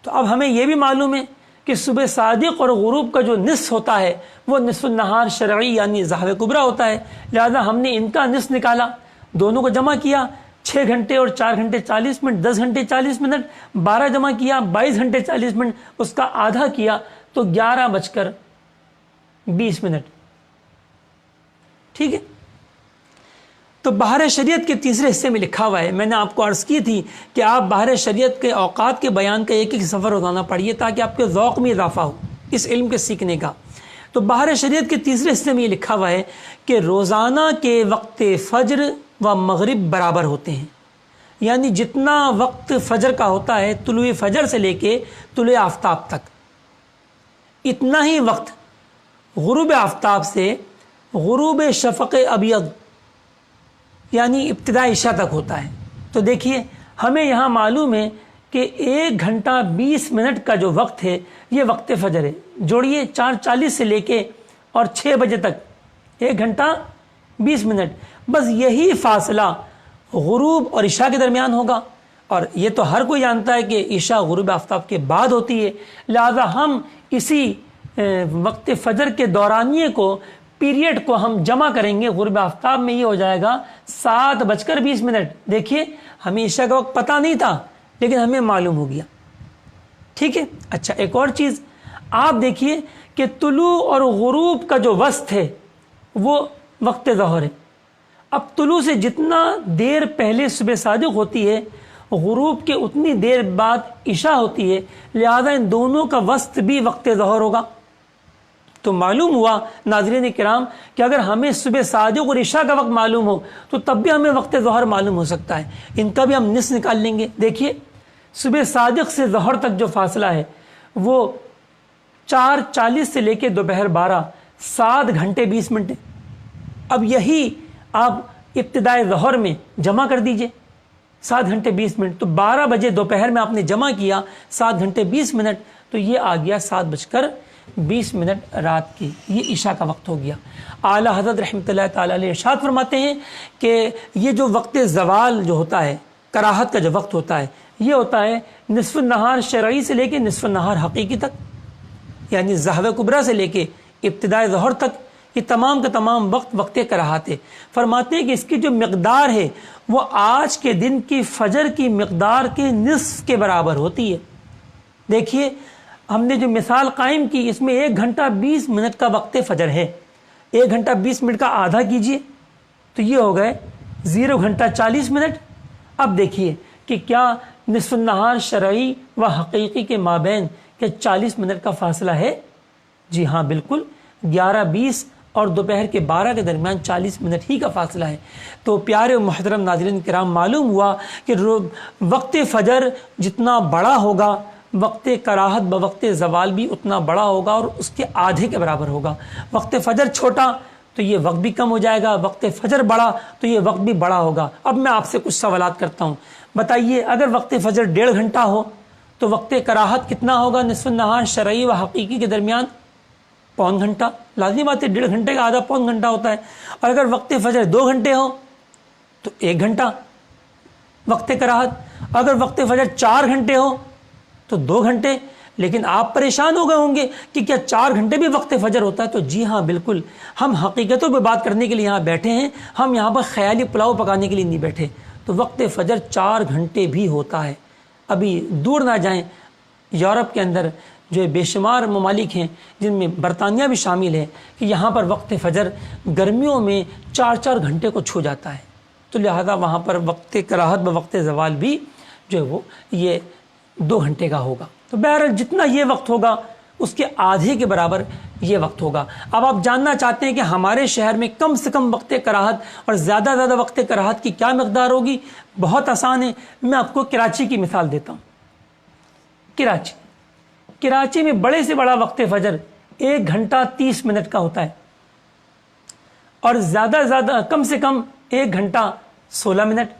تو اب ہمیں یہ بھی معلوم ہے کہ صبح صادق اور غروب کا جو نصف ہوتا ہے وہ نصف النہار شرعی یعنی ظہر کبریٰ ہوتا ہے. لہذا ہم نے ان کا نصف نکالا، دونوں کو جمع کیا، 6 گھنٹے اور 4 گھنٹے 40 منٹ، 10 گھنٹے 40 منٹ، 12 جمع کیا 22 گھنٹے 40 منٹ، اس کا آدھا کیا تو 11:20. ٹھیک ہے. تو بہار شریعت کے تیسرے حصے میں لکھا ہوا ہے، میں نے آپ کو عرض کی تھی کہ آپ بہار شریعت کے اوقات کے بیان کا ایک سفر روزانہ پڑھیے تاکہ آپ کے ذوق میں اضافہ ہو اس علم کے سیکھنے کا. تو بہار شریعت کے تیسرے حصے میں یہ لکھا ہوا ہے کہ روزانہ کے وقت فجر و مغرب برابر ہوتے ہیں. یعنی جتنا وقت فجر کا ہوتا ہے طلوع فجر سے لے کے طلوع آفتاب تک، اتنا ہی وقت غروب آفتاب سے غروب شفق ابیض یعنی ابتداء عشاء تک ہوتا ہے. تو دیکھیے ہمیں یہاں معلوم ہے کہ 1 گھنٹہ 20 منٹ کا جو وقت ہے یہ وقت فجر ہے. جوڑیے 4:40 سے لے کے اور 6 بجے تک 1 گھنٹہ 20 منٹ، بس یہی فاصلہ غروب اور عشاء کے درمیان ہوگا. اور یہ تو ہر کوئی جانتا ہے کہ عشاء غروب آفتاب کے بعد ہوتی ہے. لہذا ہم اسی وقت فجر کے دورانیے کو پیریڈ کو ہم جمع کریں گے غروب آفتاب میں، یہ ہو جائے گا 7:20. دیکھیے ہمیں عشاء کا وقت پتہ نہیں تھا لیکن ہمیں معلوم ہو گیا. ٹھیک ہے. اچھا ایک اور چیز آپ دیکھیے کہ طلوع اور غروب کا جو وسط ہے وہ وقت ظہر ہے. اب طلوع سے جتنا دیر پہلے صبح صادق ہوتی ہے غروب کے اتنی دیر بعد عشاء ہوتی ہے، لہذا ان دونوں کا وسط بھی وقت ظہر ہوگا. تو معلوم ہوا ناظرین کرام کہ اگر ہمیں صبح صادق اور عشاء کا وقت معلوم ہو تو تب بھی ہمیں وقت ظہر معلوم ہو سکتا ہے. ان کا بھی ہم نصف نکال لیں گے. دیکھیے صبح صادق سے ظہر تک جو فاصلہ ہے وہ 4:40 سے لے کے دوپہر 12، 7 گھنٹے 20 منٹ. اب یہی آپ ابتدائے ظہر میں جمع کر دیجئے 7 گھنٹے 20 منٹ، تو 12 بجے دوپہر میں آپ نے جمع کیا 7 گھنٹے 20 منٹ، تو یہ آ گیا 7:20 رات کی. یہ عشاء کا وقت ہو گیا. اعلیٰ حضرت رحمۃ اللہ تعالی علیہ ارشاد فرماتے ہیں کہ یہ جو وقت زوال جو ہوتا ہے، کراہت کا جو وقت ہوتا ہے، یہ ہوتا ہے نصف النہار شرعی سے لے کے نصف النہار حقیقی تک، یعنی ظہر کبریٰ سے لے کے ابتدائے ظہر تک. یہ تمام کا تمام وقت کراہت ہے. فرماتے ہیں کہ اس کی جو مقدار ہے وہ آج کے دن کی فجر کی مقدار کے نصف کے برابر ہوتی ہے. دیکھیے ہم نے جو مثال قائم کی اس میں 1 گھنٹہ 20 منٹ کا وقت فجر ہے، 1 گھنٹہ 20 منٹ کا آدھا کیجئے تو یہ ہو گئے 0 گھنٹہ 40 منٹ. اب دیکھیے کہ کیا نصف النہار شرعی و حقیقی کے مابین کیا 40 منٹ کا فاصلہ ہے؟ جی ہاں بالکل، 11:20 اور دوپہر کے 12 کے درمیان 40 منٹ ہی کا فاصلہ ہے. تو پیارے و محترم ناظرین کرام معلوم ہوا کہ وقت فجر جتنا بڑا ہوگا وقت کراہت بوقت زوال بھی اتنا بڑا ہوگا اور اس کے آدھے کے برابر ہوگا. وقت فجر چھوٹا تو یہ وقت بھی کم ہو جائے گا، وقت فجر بڑا تو یہ وقت بھی بڑا ہوگا. اب میں آپ سے کچھ سوالات کرتا ہوں. بتائیے اگر وقت فجر 1.5 گھنٹہ ہو تو وقت کراہت کتنا ہوگا نصف النہار شرعی و حقیقی کے درمیان؟ 1.25 گھنٹہ. لازمی بات ہے 1.5 گھنٹے کا آدھا 1.25 گھنٹہ ہوتا ہے. اور اگر وقت فجر 2 گھنٹے ہو تو 1 گھنٹہ وقت کراہت. اگر وقت فجر 4 گھنٹے ہو تو 2 گھنٹے. لیکن آپ پریشان ہو گئے ہوں گے کہ کیا 4 گھنٹے بھی وقت فجر ہوتا ہے؟ تو جی ہاں بالکل، ہم حقیقتوں پہ بات کرنے کے لیے یہاں بیٹھے ہیں، ہم یہاں پر خیالی پلاؤ پکانے کے لیے نہیں بیٹھے. تو وقت فجر 4 گھنٹے بھی ہوتا ہے. ابھی دور نہ جائیں، یورپ کے اندر جو ہے بے شمار ممالک ہیں جن میں برطانیہ بھی شامل ہے کہ یہاں پر وقت فجر گرمیوں میں 4 گھنٹے کو چھو جاتا ہے، تو لہذا وہاں پر وقت کراہت بوقت زوال بھی جو ہے وہ یہ 2 گھنٹے کا ہوگا۔ تو بہرحال جتنا یہ وقت ہوگا اس کے آدھے کے برابر یہ وقت ہوگا۔ اب آپ جاننا چاہتے ہیں کہ ہمارے شہر میں کم سے کم وقت کراہت اور زیادہ وقت کراہت کی کیا مقدار ہوگی؟ بہت آسان ہے، میں آپ کو کراچی کی مثال دیتا ہوں۔ کراچی میں بڑے سے بڑا وقت فجر 1 گھنٹہ 30 منٹ کا ہوتا ہے، اور زیادہ کم سے کم 1 گھنٹہ 16 منٹ۔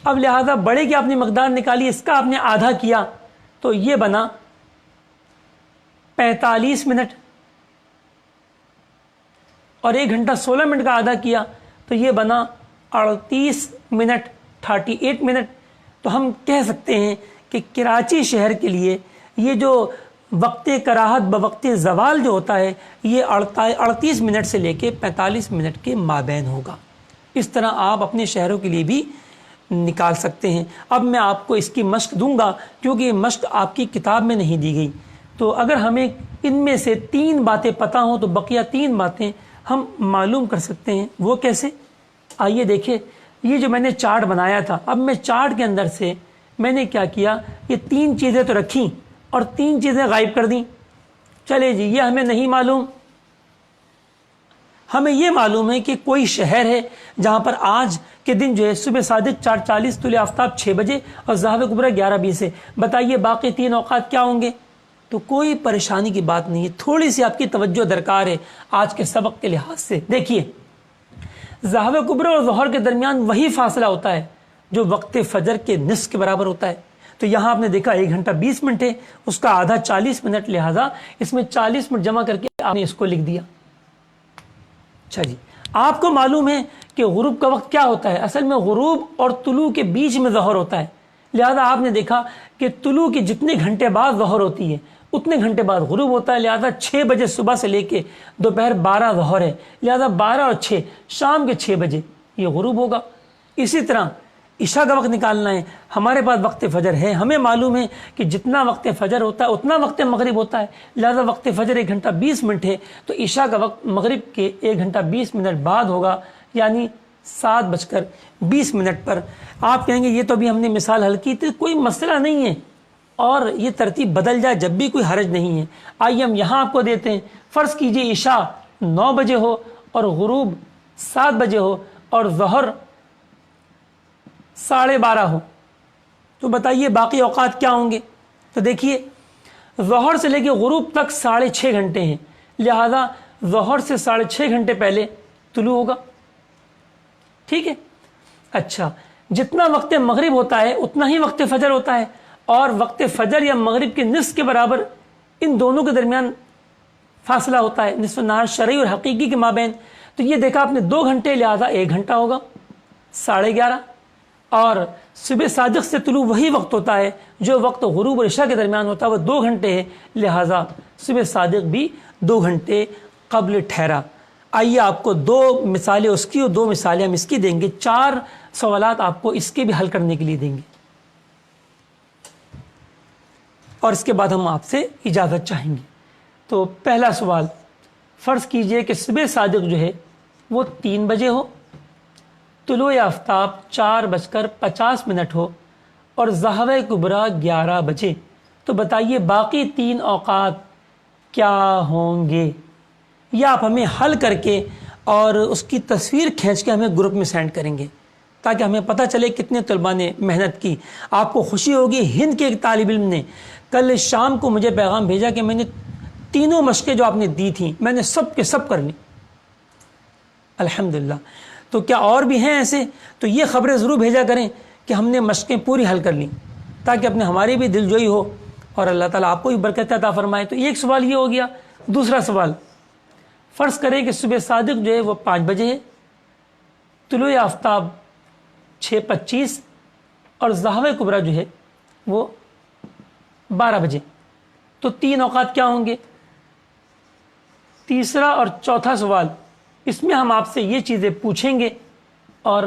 اب لہذا بڑے کی آپ نے مقدار نکالی، اس کا آپ نے آدھا کیا تو یہ بنا 45 منٹ، اور 1 گھنٹہ 16 منٹ کا آدھا کیا تو یہ بنا 38 منٹ 38 منٹ۔ تو ہم کہہ سکتے ہیں کہ کراچی شہر کے لیے یہ جو وقت کراہت بوقت زوال جو ہوتا ہے یہ 38 منٹ سے لے کے 45 منٹ کے مابین ہوگا۔ اس طرح آپ اپنے شہروں کے لیے بھی نکال سکتے ہیں۔ اب میں آپ کو اس کی مشق دوں گا کیونکہ یہ مشق آپ کی کتاب میں نہیں دی گئی، تو اگر ہمیں ان میں سے 3 باتیں پتہ ہوں تو بقیہ 3 باتیں ہم معلوم کر سکتے ہیں۔ وہ کیسے؟ آئیے دیکھیں، یہ جو میں نے چارٹ بنایا تھا، اب میں چارٹ کے اندر سے میں نے کیا کیا، یہ 3 چیزیں تو رکھیں اور 3 چیزیں غائب کر دیں۔ چلے جی، یہ ہمیں نہیں معلوم، ہمیں یہ معلوم ہے کہ کوئی شہر ہے جہاں پر آج کے دن جو ہے صبح صادق 4:40، طلوع آفتاب 6 بجے اور ظہر کبریٰ 11:20 ہے۔ بتائیے باقی 3 اوقات کیا ہوں گے؟ تو کوئی پریشانی کی بات نہیں ہے، تھوڑی سی آپ کی توجہ درکار ہے آج کے سبق کے لحاظ سے۔ دیکھیے، ظہر کبریٰ اور ظہر کے درمیان وہی فاصلہ ہوتا ہے جو وقت فجر کے نصف کے برابر ہوتا ہے۔ تو یہاں آپ نے دیکھا 1 گھنٹہ 20 منٹ ہے، اس کا آدھا 40 منٹ، لہذا اس میں 40 منٹ جمع کر کے آپ نے اس کو لکھ دیا۔ اچھا جی، آپ کو معلوم ہے کہ غروب کا وقت کیا ہوتا ہے؟ اصل میں غروب اور طلوع کے بیچ میں ظہر ہوتا ہے، لہذا آپ نے دیکھا کہ طلوع کے جتنے گھنٹے بعد ظہر ہوتی ہے اتنے گھنٹے بعد غروب ہوتا ہے، لہذا 6 بجے صبح سے لے کے دوپہر 12 ظہر ہے، لہذا 12 اور 6 شام کے 6 بجے یہ غروب ہوگا۔ اسی طرح عشاء کا وقت نکالنا ہے، ہمارے پاس وقت فجر ہے، ہمیں معلوم ہے کہ جتنا وقت فجر ہوتا ہے اتنا وقت مغرب ہوتا ہے، لہذا وقت فجر 1 گھنٹہ 20 منٹ ہے، تو عشاء کا وقت مغرب کے 1 گھنٹہ 20 منٹ بعد ہوگا، یعنی 7:20 پر۔ آپ کہیں گے یہ تو ابھی ہم نے مثال حل کی تھی، کوئی مسئلہ نہیں ہے، اور یہ ترتیب بدل جائے جب بھی کوئی حرج نہیں ہے۔ آئیے ہم یہاں آپ کو دیتے ہیں، فرض کیجئے عشاء 9 بجے ہو اور غروب 7 بجے ہو اور ظہر 12:30 ہو، تو بتائیے باقی اوقات کیا ہوں گے؟ تو دیکھیے، ظہر سے لے کے غروب تک 6.5 گھنٹے ہیں، لہذا ظہر سے 6.5 گھنٹے پہلے طلوع ہوگا، ٹھیک ہے۔ اچھا، جتنا وقت مغرب ہوتا ہے اتنا ہی وقت فجر ہوتا ہے، اور وقت فجر یا مغرب کے نصف کے برابر ان دونوں کے درمیان فاصلہ ہوتا ہے، نصف نہار شرعی اور حقیقی کے مابین۔ تو یہ دیکھا آپ نے 2 گھنٹے، لہذا 1 گھنٹہ ہوگا 11:30، اور صبح صادق سے طلوع وہی وقت ہوتا ہے جو وقت غروب اور عشاء کے درمیان ہوتا ہے، وہ 2 گھنٹے ہے، لہذا صبح صادق بھی 2 گھنٹے قبل ٹھہرا۔ آئیے آپ کو 2 مثالیں اس کی اور 2 مثالیں ہم اس کی دیں گے، 4 سوالات آپ کو اس کے بھی حل کرنے کے لیے دیں گے، اور اس کے بعد ہم آپ سے اجازت چاہیں گے۔ تو پہلا سوال، فرض کیجئے کہ صبح صادق جو ہے وہ 3 بجے ہو، طلوع آفتاب 4:50 ہو، اور ظہر کبریٰ 11 بجے، تو بتائیے باقی 3 اوقات کیا ہوں گے؟ یا آپ ہمیں حل کر کے اور اس کی تصویر کھینچ کے ہمیں گروپ میں سینڈ کریں گے تاکہ ہمیں پتہ چلے کتنے طلباء نے محنت کی۔ آپ کو خوشی ہوگی، ہند کے ایک طالب علم نے کل شام کو مجھے پیغام بھیجا کہ میں نے 3 مشقیں جو آپ نے دی تھیں میں نے سب کے سب کر لی، الحمدللہ۔ تو کیا اور بھی ہیں ایسے؟ تو یہ خبریں ضرور بھیجا کریں کہ ہم نے مشقیں پوری حل کر لیں، تاکہ اپنے ہماری بھی دل جوئی ہو اور اللہ تعالیٰ آپ کو بھی برکت عطا فرمائے۔ تو ایک سوال یہ ہو گیا۔ دوسرا سوال، فرض کریں کہ صبح صادق جو ہے وہ 5 بجے ہے، طلوع آفتاب 6:25 اور ظہر کبریٰ جو ہے وہ 12 بجے، تو 3 اوقات کیا ہوں گے؟ تیسرا اور چوتھا سوال، اس میں ہم آپ سے یہ چیزیں پوچھیں گے اور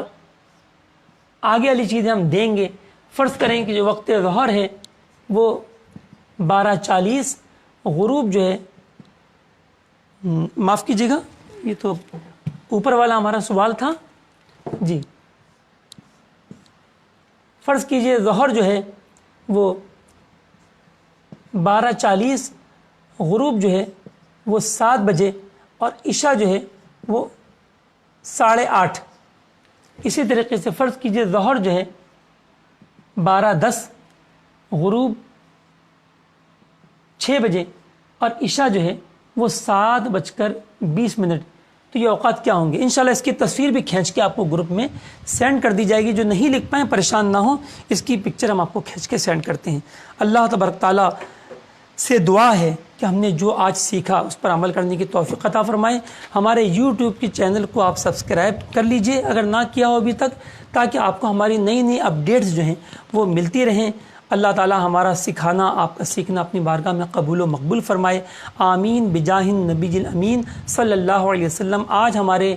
آگے والی چیزیں ہم دیں گے۔ فرض کریں کہ جو وقت ظہر ہے وہ 12:40 غروب جو ہے، معاف کیجیے گا یہ تو اوپر والا ہمارا سوال تھا جی، فرض کیجئے ظہر جو ہے وہ 12:40، غروب جو ہے وہ 7 بجے، اور عشاء جو ہے وہ 8:30۔ اسی طریقے سے فرض کیجئے ظہر جو ہے 12:10، غروب 6 بجے، اور عشاء جو ہے وہ 7:20۔ تو یہ اوقات کیا ہوں گے؟ انشاءاللہ اس کی تصویر بھی کھینچ کے آپ کو گروپ میں سینڈ کر دی جائے گی۔ جو نہیں لکھ پائیں پریشان نہ ہو، اس کی پکچر ہم آپ کو کھینچ کے سینڈ کرتے ہیں۔ اللہ تبارک تعالیٰ سے دعا ہے کہ ہم نے جو آج سیکھا اس پر عمل کرنے کی توفیق عطا فرمائے۔ ہمارے یوٹیوب کی چینل کو آپ سبسکرائب کر لیجئے اگر نہ کیا ہو ابھی تک، تاکہ آپ کو ہماری نئی نئی اپڈیٹس جو ہیں وہ ملتی رہیں۔ اللہ تعالیٰ ہمارا سکھانا، آپ کا سیکھنا اپنی بارگاہ میں قبول و مقبول فرمائے، آمین بجاہ النبی الامین صلی اللہ علیہ وسلم۔ آج ہمارے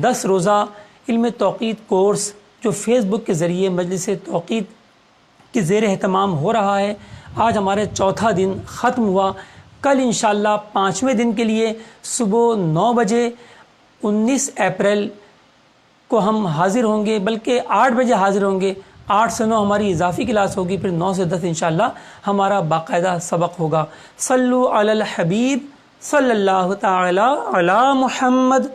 10 روزہ علم توقیت کورس جو فیس بک کے ذریعے مجلس توقیت کے زیر اہتمام ہو رہا ہے، آج ہمارے 4تھا دن ختم ہوا۔ کل انشاءاللہ 5ویں دن کے لیے صبح 9 بجے 19 اپریل کو ہم حاضر ہوں گے، بلکہ 8 بجے حاضر ہوں گے۔ 8 سے 9 ہماری اضافی کلاس ہوگی، پھر 9 سے 10 انشاءاللہ ہمارا باقاعدہ سبق ہوگا۔ صلو علی الحبیب صلی اللہ تعالی علی محمد۔